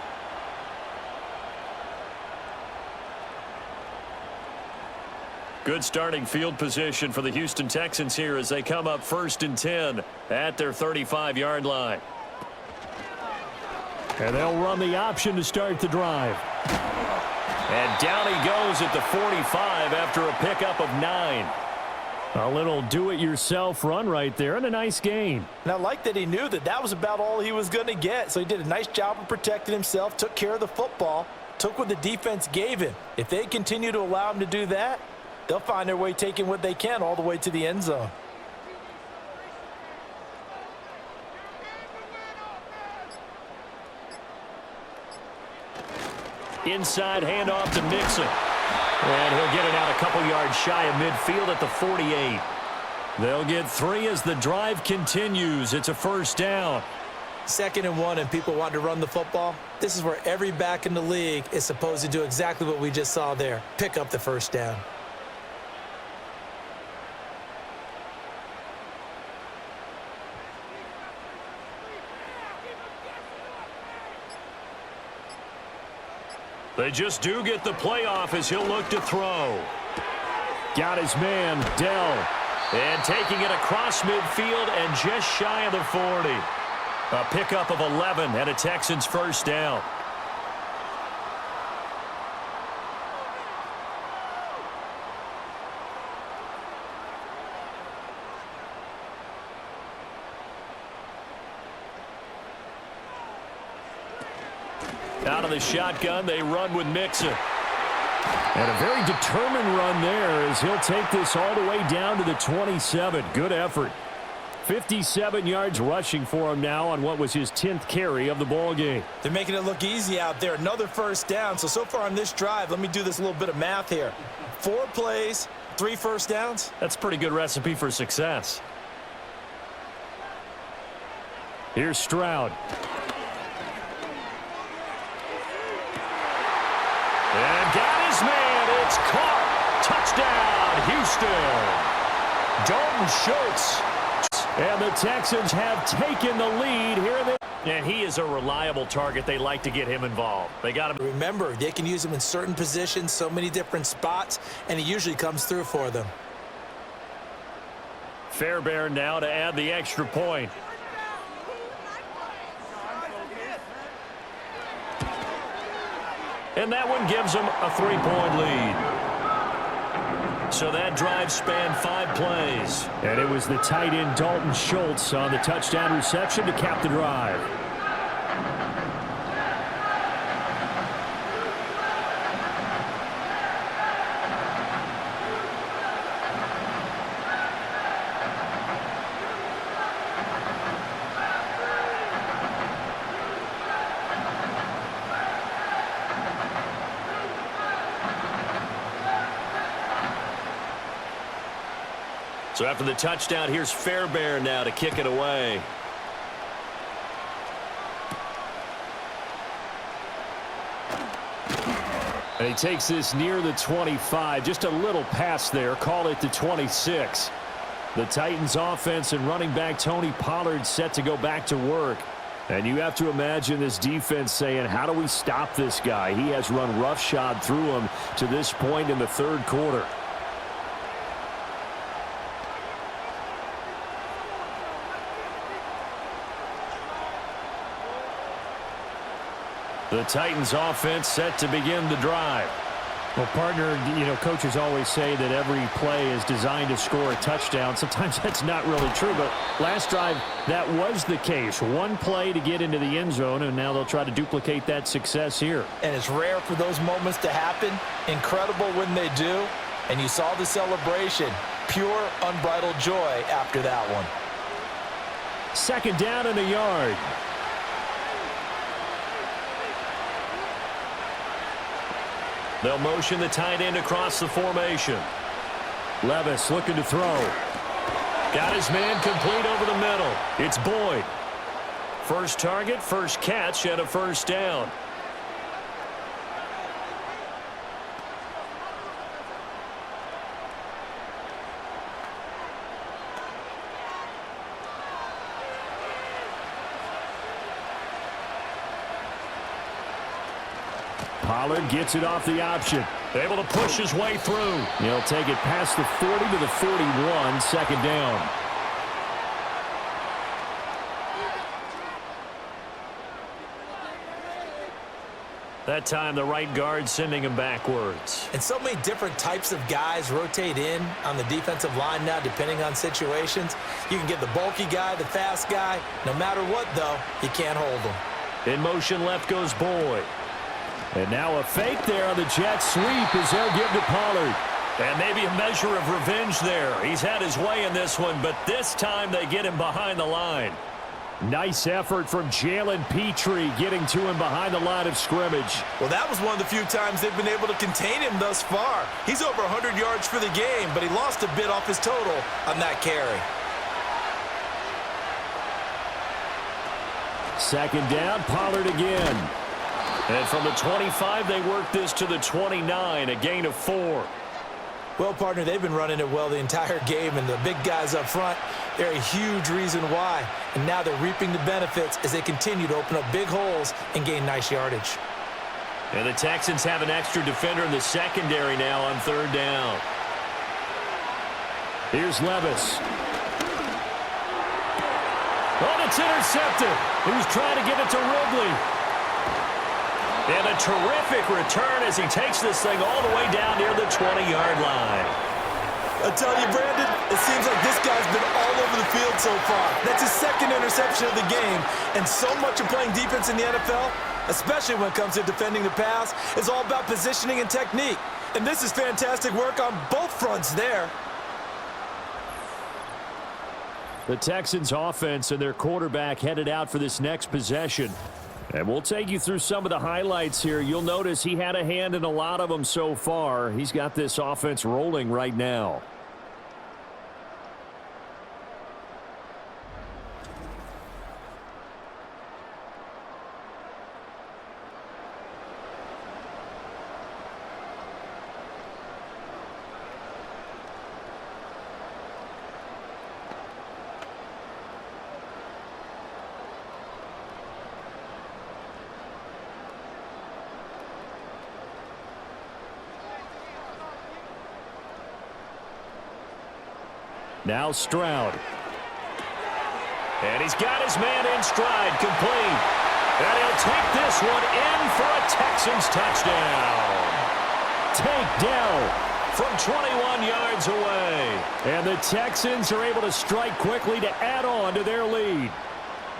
Good starting field position for the Houston Texans here as they come up 1st and 10 at their 35-yard line. And they'll run the option to start the drive. And down he goes at the 45 after a pickup of 9. A little do-it-yourself run right there and a nice gain. And I like that he knew that that was about all he was going to get. So he did a nice job of protecting himself, took care of the football, took what the defense gave him. If they continue to allow him to do that, they'll find their way taking what they can all the way to the end zone. Inside handoff to Mixon. And he'll get it out a couple yards shy of midfield at the 48. They'll get 3 as the drive continues. It's a first down. 2nd and 1 and people want to run the football. This is where every back in the league is supposed to do exactly what we just saw there. Pick up the first down. They just do get the playoff as he'll look to throw. Got his man, Dell. And taking it across midfield and just shy of the 40. A pickup of 11 and a Texans first down. Out of the shotgun, they run with Mixon. And a very determined run there as he'll take this all the way down to the 27. Good effort. 57 yards rushing for him now on what was his 10th carry of the ball game. They're making it look easy out there. Another first down. So far on this drive, let me do this little bit of math here. 4 plays, 3 first downs. That's a pretty good recipe for success. Here's Stroud. And got his man. It's caught. Touchdown, Houston. Dalton Schultz. And the Texans have taken the lead here. And he is a reliable target. They like to get him involved. They got him. Remember, they can use him in certain positions, so many different spots, and he usually comes through for them. Fairbairn now to add the extra point. And that one gives them a 3-point lead. So that drive spanned 5 plays. And it was the tight end Dalton Schultz on the touchdown reception to cap the drive. So after the touchdown, here's Fairbairn now to kick it away. And he takes this near the 25. Just a little pass there. Call it the 26. The Titans offense and running back Tony Pollard set to go back to work. And you have to imagine this defense saying, how do we stop this guy? He has run roughshod through him to this point in the third quarter. The Titans offense set to begin the drive. Well, partner, coaches always say that every play is designed to score a touchdown. Sometimes that's not really true, but last drive, that was the case. One play to get into the end zone, and now they'll try to duplicate that success here. And it's rare for those moments to happen. Incredible when they do. And you saw the celebration. Pure, unbridled joy after that one. Second down and a yard. They'll motion the tight end across the formation. Levis looking to throw. Got his man complete over the middle. It's Boyd. First target, first catch, and a first down. Pollard gets it off the option. Able to push his way through. He'll take it past the 40 to the 41, second down. That time the right guard sending him backwards. And so many different types of guys rotate in on the defensive line now depending on situations. You can get the bulky guy, the fast guy. No matter what, though, you can't hold them. In motion left goes Boyd. And now a fake there on the jet sweep as they'll give to Pollard. And maybe a measure of revenge there. He's had his way in this one, but this time they get him behind the line. Nice effort from Jalen Petrie getting to him behind the line of scrimmage. Well, that was one of the few times they've been able to contain him thus far. He's over 100 yards for the game, but he lost a bit off his total on that carry. Second down, Pollard again. And from the 25, they work this to the 29, a gain of 4. Well, partner, they've been running it well the entire game, and the big guys up front, they're a huge reason why. And now they're reaping the benefits as they continue to open up big holes and gain nice yardage. And the Texans have an extra defender in the secondary now on third down. Here's Levis. Oh, it's intercepted. He was trying to give it to Ridley. And a terrific return as he takes this thing all the way down near the 20-yard line. I tell you, Brandon, it seems like this guy's been all over the field so far. That's his second interception of the game. And so much of playing defense in the NFL, especially when it comes to defending the pass, is all about positioning and technique. And this is fantastic work on both fronts there. The Texans offense and their quarterback headed out for this next possession. And we'll take you through some of the highlights here. You'll notice he had a hand in a lot of them so far. He's got this offense rolling right now. Now Stroud. And he's got his man in stride, complete. And he'll take this one in for a Texans touchdown. Takedown from 21 yards away. And the Texans are able to strike quickly to add on to their lead.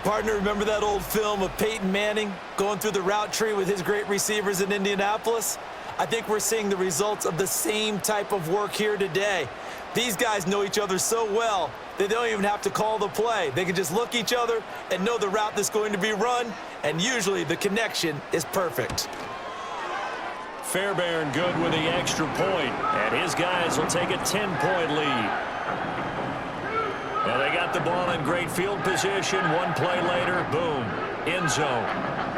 Partner, remember that old film of Peyton Manning going through the route tree with his great receivers in Indianapolis? I think we're seeing the results of the same type of work here today. These guys know each other so well that they don't even have to call the play. They can just look each other and know the route that's going to be run, and usually the connection is perfect. Fairbairn good with the extra point, and his guys will take a 10-point lead. Now they got the ball in great field position. One play later, boom, end zone.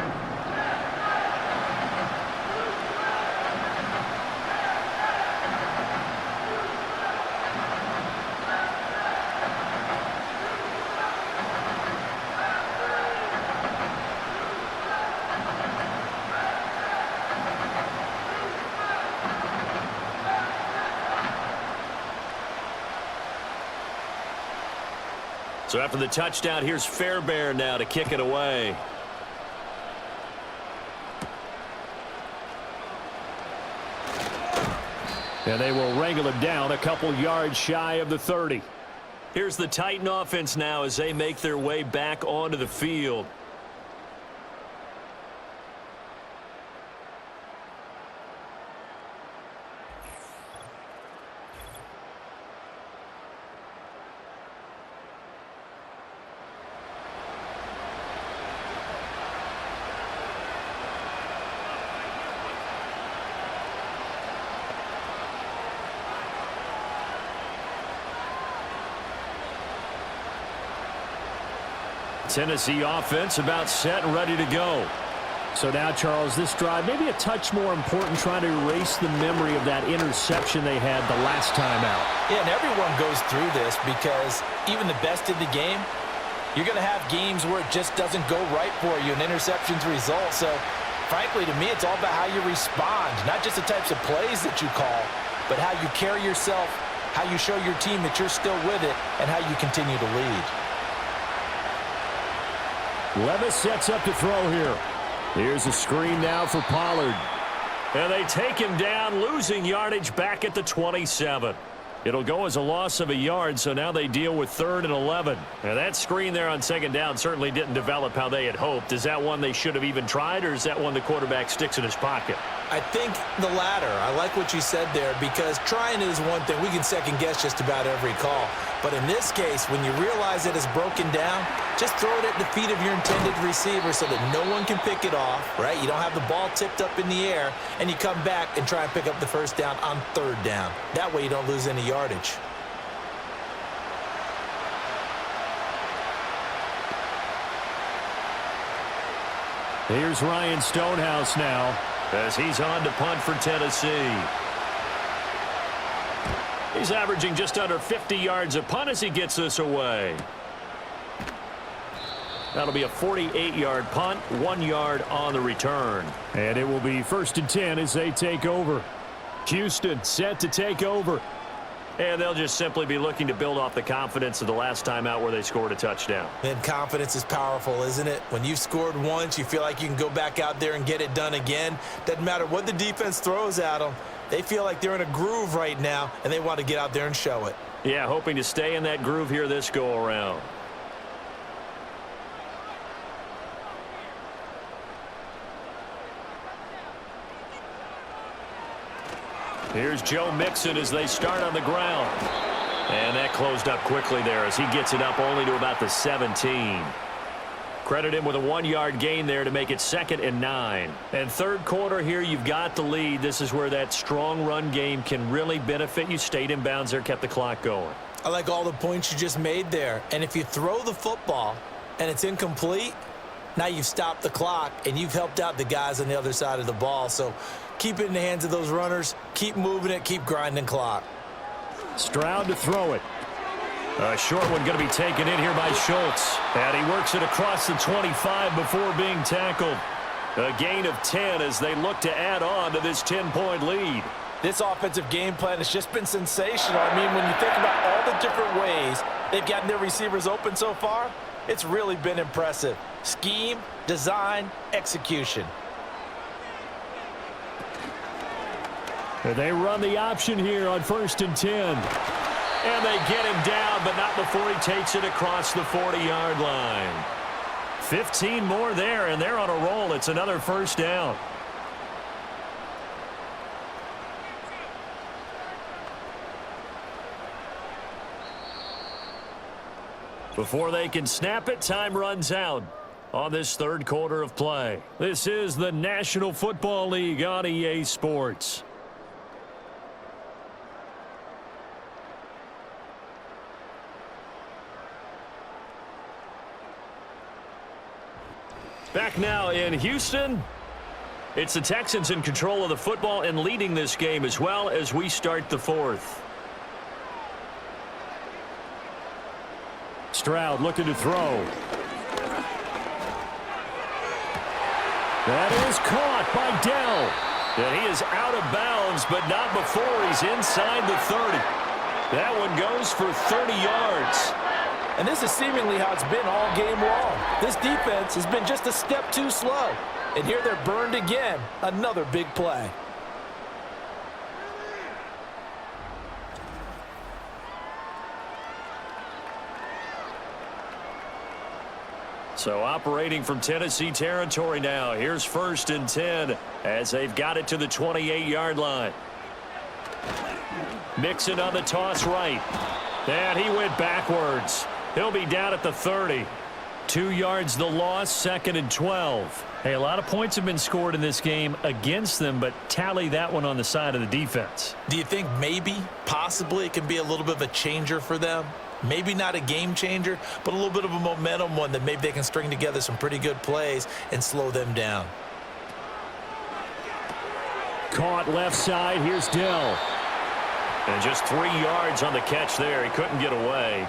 So after the touchdown, here's Fairbairn now to kick it away. And they will wrangle him down a couple yards shy of the 30. Here's the Titan offense now as they make their way back onto the field. Tennessee offense about set and ready to go. So now, Charles, this drive maybe a touch more important, trying to erase the memory of that interception they had the last time out. Yeah, and everyone goes through this because even the best in the game, you're going to have games where it just doesn't go right for you, and interceptions result. So, frankly, to me, it's all about how you respond, not just the types of plays that you call, but how you carry yourself, how you show your team that you're still with it, and how you continue to lead. Levis sets up to throw here. Here's a screen now for Pollard. And they take him down, losing yardage back at the 27. It'll go as a loss of a yard, so now they deal with 3rd and 11. Now that screen there on 2nd down certainly didn't develop how they had hoped. Is that one they should have even tried, or is that one the quarterback sticks in his pocket? I think the latter. I like what you said there, because trying is one thing. We can second guess just about every call. But in this case, when you realize it is broken down, just throw it at the feet of your intended receiver so that no one can pick it off, right? You don't have the ball tipped up in the air, and you come back and try and pick up the 1st down on 3rd down. That way you don't lose any yardage. Here's Ryan Stonehouse now, as he's on to punt for Tennessee. He's averaging just under 50 yards a punt as he gets this away. That'll be a 48-yard punt, 1 yard on the return. And it will be 1st and 10 as they take over. Houston set to take over. And they'll just simply be looking to build off the confidence of the last time out where they scored a touchdown. And confidence is powerful, isn't it? When you've scored once, you feel like you can go back out there and get it done again. Doesn't matter what the defense throws at them. They feel like they're in a groove right now, and they want to get out there and show it. Yeah, hoping to stay in that groove here this go-around. Here's Joe Mixon as they start on the ground. And that closed up quickly there as he gets it up only to about the 17. Credit him with a 1 yard gain there to make it 2nd and 9. And 3rd quarter here, you've got the lead. This is where that strong run game can really benefit you. Stayed in bounds there, kept the clock going. I like all the points you just made there. And if you throw the football and it's incomplete, now you've stopped the clock and you've helped out the guys on the other side of the ball. So keep it in the hands of those runners. Keep moving it. Keep grinding clock. Stroud to throw it. A short one going to be taken in here by Schultz. And he works it across the 25 before being tackled. A gain of 10 as they look to add on to this 10-point lead. This offensive game plan has just been sensational. I mean, when you think about all the different ways they've gotten their receivers open so far, It's really been impressive. Scheme, design, execution. And they run the option here on 1st and 10. And they get him down, but not before he takes it across the 40-yard line. 15 more there, and they're on a roll. It's another first down. Before they can snap it, time runs out on this third quarter of play. This is the National Football League on EA Sports. Back now in Houston. It's the Texans in control of the football and leading this game as well as we start the fourth. Stroud looking to throw. That is caught by Dell. And he is out of bounds, but not before he's inside the 30. That one goes for 30 yards. And this is seemingly how it's been all game long. This defense has been just a step too slow. And here they're burned again. Another big play. So operating from Tennessee territory now. Here's 1st and 10 as they've got it to the 28-yard line. Mixon on the toss right. And he went backwards. He'll be down at the 30. 2 yards the loss, 2nd and 12. Hey, a lot of points have been scored in this game against them, but tally that one on the side of the defense. Do you think maybe, possibly, it can be a little bit of a changer for them? Maybe not a game changer, but a little bit of a momentum one that maybe they can string together some pretty good plays and slow them down. Caught left side. Here's Dell. And just 3 yards on the catch there. He couldn't get away.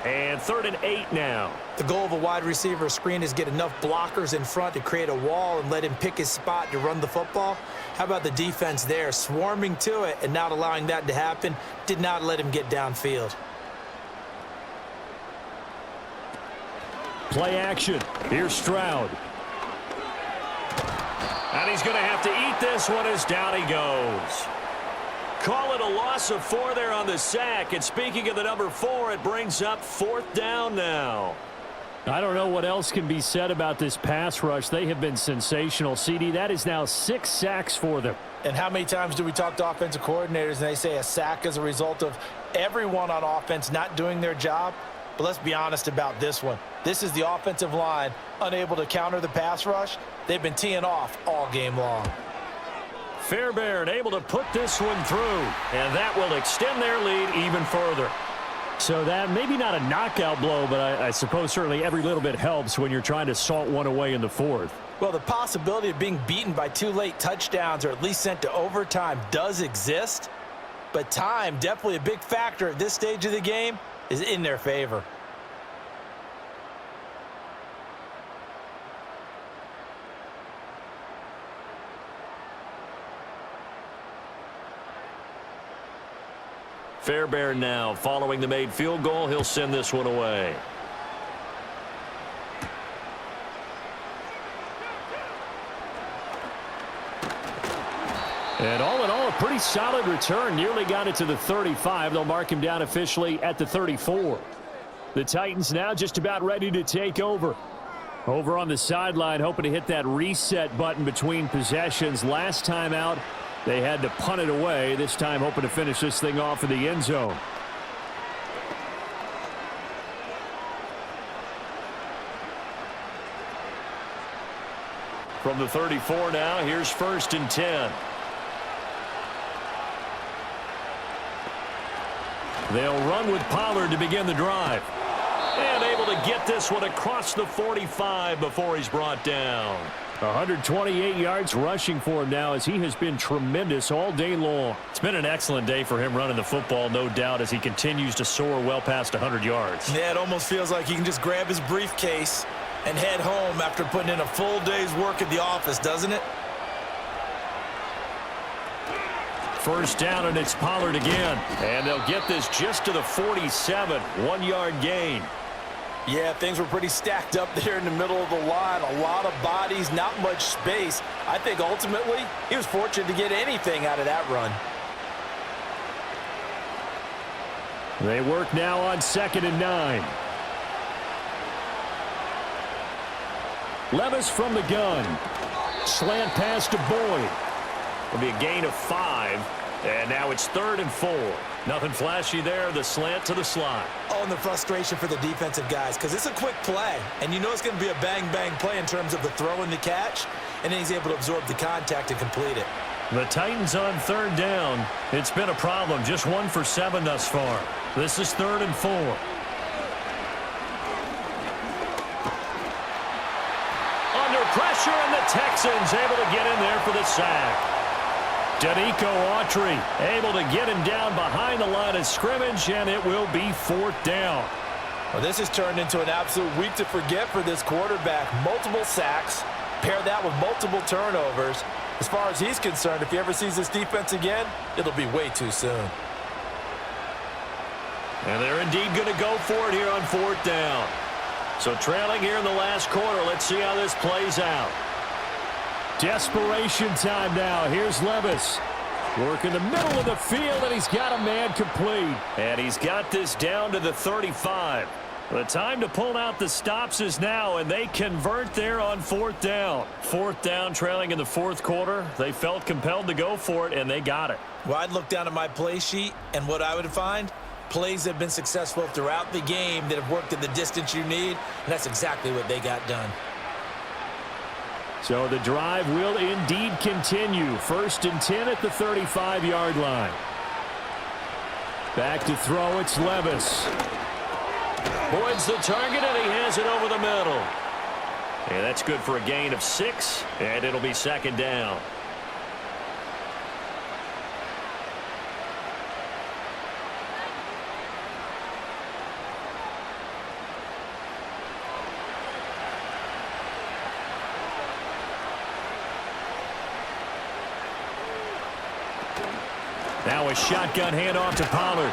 And 3rd and 8 now. The goal of a wide receiver screen is get enough blockers in front to create a wall and let him pick his spot to run the football. How about the defense there, swarming to it and not allowing that to happen? Did not let him get downfield. Play action. Here's Stroud. And he's going to have to eat this one as down he goes. Call it a loss of 4 there on the sack. And speaking of the number 4, it brings up 4th down now. I don't know what else can be said about this pass rush. They have been sensational. CD, that is now 6 sacks for them. And how many times do we talk to offensive coordinators and they say a sack is a result of everyone on offense not doing their job? But let's be honest about this one. This is the offensive line unable to counter the pass rush. They've been teeing off all game long. Fairbairn able to put this one through, and that will extend their lead even further. So that maybe not a knockout blow, but I suppose certainly every little bit helps when you're trying to salt one away in the 4th. Well, the possibility of being beaten by 2 late touchdowns or at least sent to overtime does exist, but time, definitely a big factor at this stage of the game, is in their favor. Fairbairn now following the made field goal. He'll send this one away. And all in all, a pretty solid return. Nearly got it to the 35. They'll mark him down officially at the 34. The Titans now just about ready to take over. Over on the sideline, hoping to hit that reset button between possessions. Last time out, they had to punt it away. This time hoping to finish this thing off in the end zone. From the 34 now, here's 1st and 10. They'll run with Pollard to begin the drive. And able to get this one across the 45 before he's brought down. 128 yards rushing for him now as he has been tremendous all day long. It's been an excellent day for him running the football, no doubt, as he continues to soar well past 100 yards. Yeah, it almost feels like he can just grab his briefcase and head home after putting in a full day's work at the office, doesn't it? First down, and it's Pollard again. And they'll get this just to the 47. 1 yard gain. Yeah, things were pretty stacked up there in the middle of the line. A lot of bodies, not much space. I think ultimately he was fortunate to get anything out of that run. They work now on 2nd and 9. Levis from the gun. Slant pass to Boyd. It'll be a gain of 5. And now it's 3rd and 4. Nothing flashy there. The slant to the slot. Oh, and the frustration for the defensive guys, because it's a quick play. And you know it's going to be a bang-bang play in terms of the throw and the catch. And then he's able to absorb the contact and complete it. The Titans on 3rd down. It's been a problem. Just 1 for 7 thus far. This is 3rd and 4. Under pressure, and the Texans able to get in there for the sack. Danico Autry able to get him down behind the line of scrimmage, and it will be 4th down. Well, this has turned into an absolute week to forget for this quarterback. Multiple sacks, pair that with multiple turnovers. As far as he's concerned, if he ever sees this defense again, it'll be way too soon. And they're indeed going to go for it here on 4th down. So trailing here in the last quarter, let's see how this plays out. Desperation time now. Here's Levis. Work in the middle of the field, and he's got a man complete. And he's got this down to the 35. The time to pull out the stops is now, and they convert there on 4th down. 4th down, trailing in the 4th quarter. They felt compelled to go for it, and they got it. Well, I'd look down at my play sheet, and what I would find, plays that have been successful throughout the game that have worked at the distance you need, and that's exactly what they got done. So the drive will indeed continue. 1st and 10 at the 35-yard line. Back to throw, it's Levis. Boyd's the target, and he has it over the middle. And that's good for a gain of 6, and it'll be 2nd down. Now a shotgun handoff to Pollard.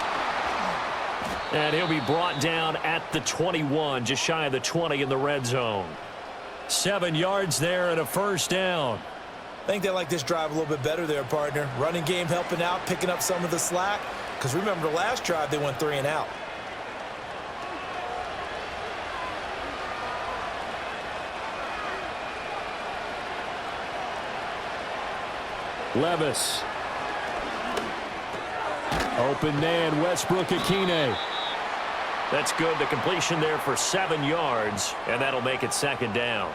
And he'll be brought down at the 21, just shy of the 20 in the red zone. 7 yards there and a 1st down. I think they like this drive a little bit better there, partner. Running game helping out, picking up some of the slack. Because remember, the last drive, they went 3 and out. Levis. Open man, Westbrook-Akine. That's good. The completion there for 7 yards, and that'll make it 2nd down.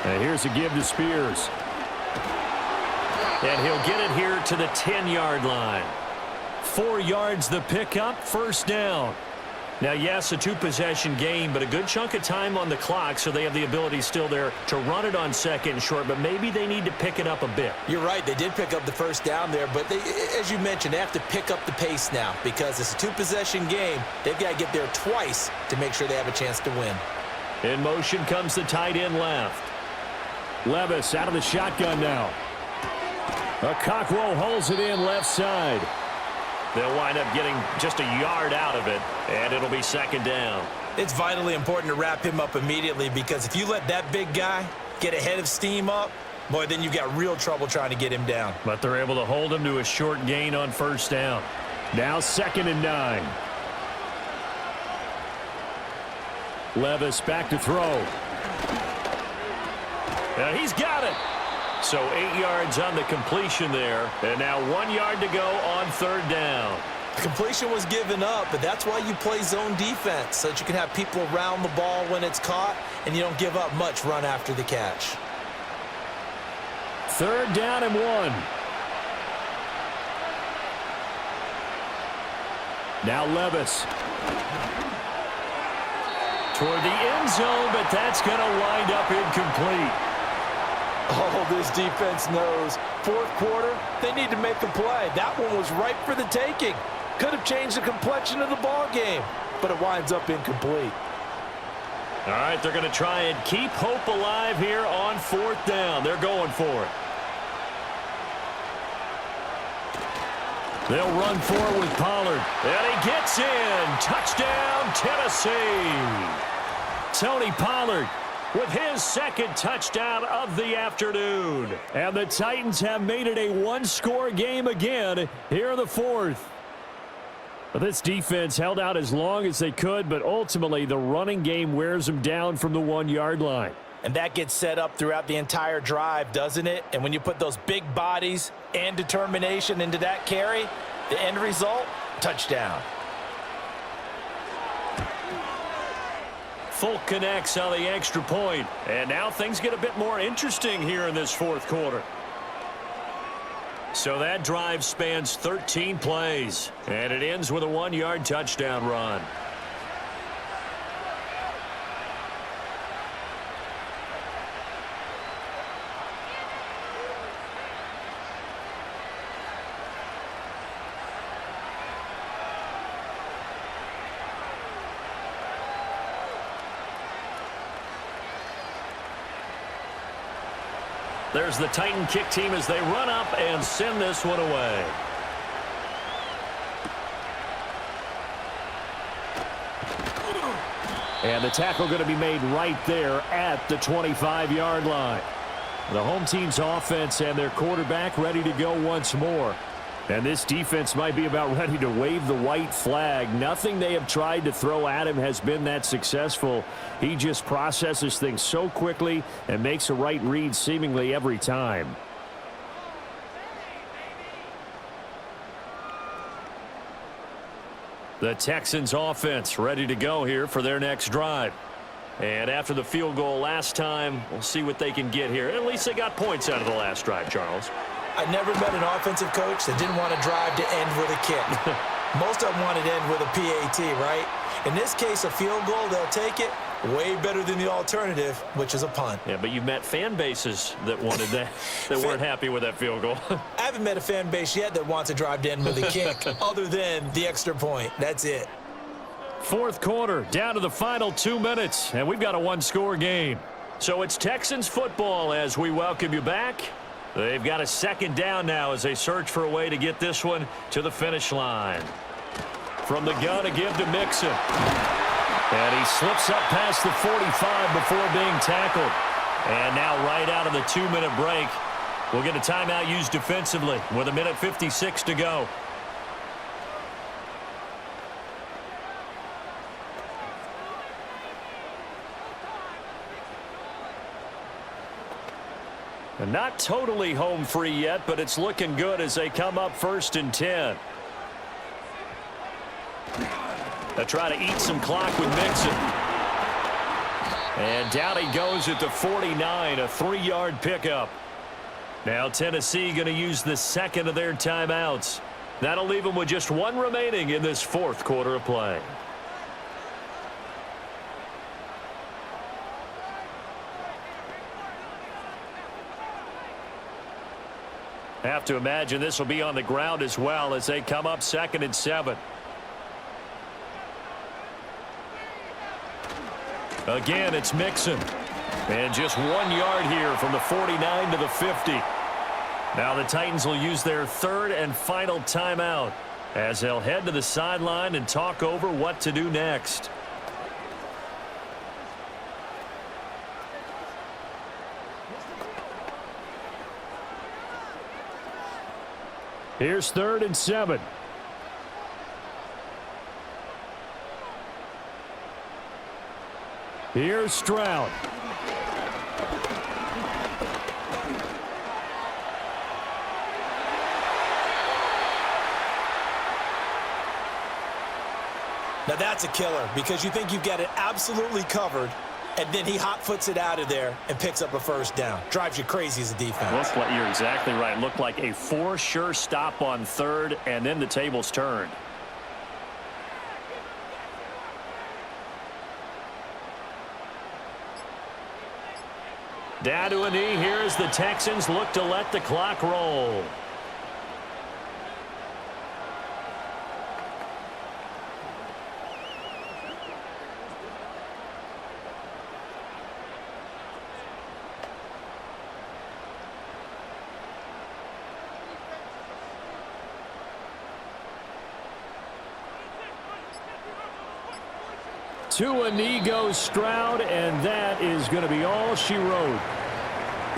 And here's a give to Spears. And he'll get it here to the 10-yard line. 4 yards the pickup, 1st down. Now, yes, a 2-possession game, but a good chunk of time on the clock, so they have the ability still there to run it on 2nd and short, but maybe they need to pick it up a bit. You're right. They did pick up the 1st down there, but they, as you mentioned, they have to pick up the pace now because it's a 2-possession game. They've got to get there twice to make sure they have a chance to win. In motion comes the tight end left. Levis out of the shotgun now. Okakwo holds it in left side. They'll wind up getting just a yard out of it, and it'll be 2nd down. It's vitally important to wrap him up immediately because if you let that big guy get ahead of steam up, boy, then you've got real trouble trying to get him down. But they're able to hold him to a short gain on 1st down. Now 2nd and 9. Levis back to throw. And he's got it. So 8 yards on the completion there. And now 1 yard to go on 3rd down. The completion was given up, but that's why you play zone defense, so that you can have people around the ball when it's caught, and you don't give up much run after the catch. 3rd down and 1. Now Levis. Toward the end zone, but that's going to wind up incomplete. Oh, this defense knows. 4th quarter, they need to make a play. That one was ripe for the taking. Could have changed the complexion of the ball game, but it winds up incomplete. All right, they're going to try and keep hope alive here on 4th down. They're going for it. They'll run forward with Pollard. And he gets in. Touchdown, Tennessee. Tony Pollard with his 2nd touchdown of the afternoon. And the Titans have made it a one-score game again here in the 4th. But this defense held out as long as they could, but ultimately the running game wears them down from the 1-yard line. And that gets set up throughout the entire drive, doesn't it? And when you put those big bodies and determination into that carry, the end result, touchdown. Folk connects on the extra point. And now things get a bit more interesting here in this 4th quarter. So that drive spans 13 plays. And it ends with a 1-yard touchdown run. There's the Titan kick team as they run up and send this one away. And the tackle going to be made right there at the 25-yard line. The home team's offense and their quarterback ready to go once more. And this defense might be about ready to wave the white flag. Nothing they have tried to throw at him has been that successful. He just processes things so quickly and makes a right read seemingly every time. The Texans offense ready to go here for their next drive. And after the field goal last time, we'll see what they can get here. At least they got points out of the last drive, Charles. I never met an offensive coach that didn't want to drive to end with a kick. Most of them wanted to end with a PAT, right? In this case, a field goal, they'll take it. Way better than the alternative, which is a punt. Yeah, but you've met fan bases that wanted that, that weren't happy with that field goal. I haven't met a fan base yet that wants to drive to end with a kick other than the extra point. That's it. 4th quarter, down to the final 2 minutes, and we've got a one-score game. So it's Texans football as we welcome you back. They've got a 2nd down now as they search for a way to get this one to the finish line. From the gun to give to Mixon. And he slips up past the 45 before being tackled. And now right out of the 2-minute break, we'll get a timeout used defensively with 1:56 to go. And not totally home free yet, but it's looking good as they come up 1st and 10. They'll try to eat some clock with Mixon. And down he goes at the 49, a 3-yard pickup. Now Tennessee going to use the 2nd of their timeouts. That'll leave them with just 1 remaining in this 4th quarter of play. Have to imagine this will be on the ground as well as they come up 2nd and 7. Again, it's Mixon. And just 1 yard here from the 49 to the 50. Now the Titans will use their 3rd and final timeout as they'll head to the sideline and talk over what to do next. Here's 3rd and 7. Here's Stroud. Now that's a killer because you think you've got it absolutely covered, and then he hot-foots it out of there and picks up a 1st down. Drives you crazy as a defense. You're exactly right. Looked like a for-sure stop on 3rd, and then the tables turned. Down to a knee here as the Texans look to let the clock roll. To a knee goes Stroud, and that is going to be all she wrote.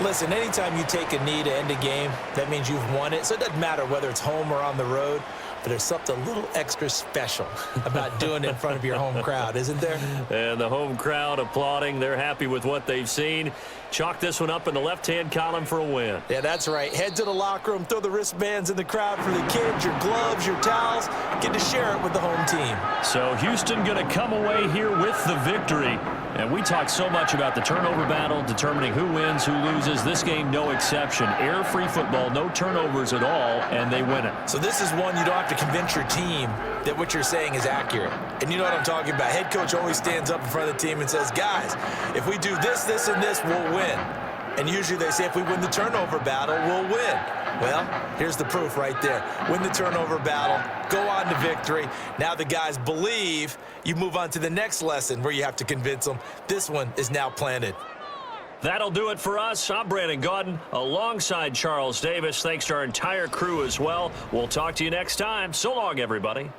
Listen, anytime you take a knee to end a game, that means you've won it. So it doesn't matter whether it's home or on the road, but there's something a little extra special about doing it in front of your home crowd, isn't there? And the home crowd applauding. They're happy with what they've seen. Chalk this one up in the left-hand column for a win. Yeah, that's right. Head to the locker room, throw the wristbands in the crowd for the kids, your gloves, your towels. Get to share it with the home team. So Houston going to come away here with the victory. And we talked so much about the turnover battle, determining who wins, who loses. This game, no exception. Error-free football, no turnovers at all, and they win it. So this is one you don't have to convince your team that what you're saying is accurate. And you know what I'm talking about. Head coach always stands up in front of the team and says, guys, if we do this, this, and this, we'll win. And usually they say if we win the turnover battle, we'll win. Well, here's the proof right there. Win the turnover battle, go on to victory. Now the guys believe. You move on to the next lesson where you have to convince them. This one is now planted. That'll do it for us. I'm Brandon Gaudin alongside Charles Davis. Thanks to our entire crew as well. We'll talk to you next time. So long, everybody.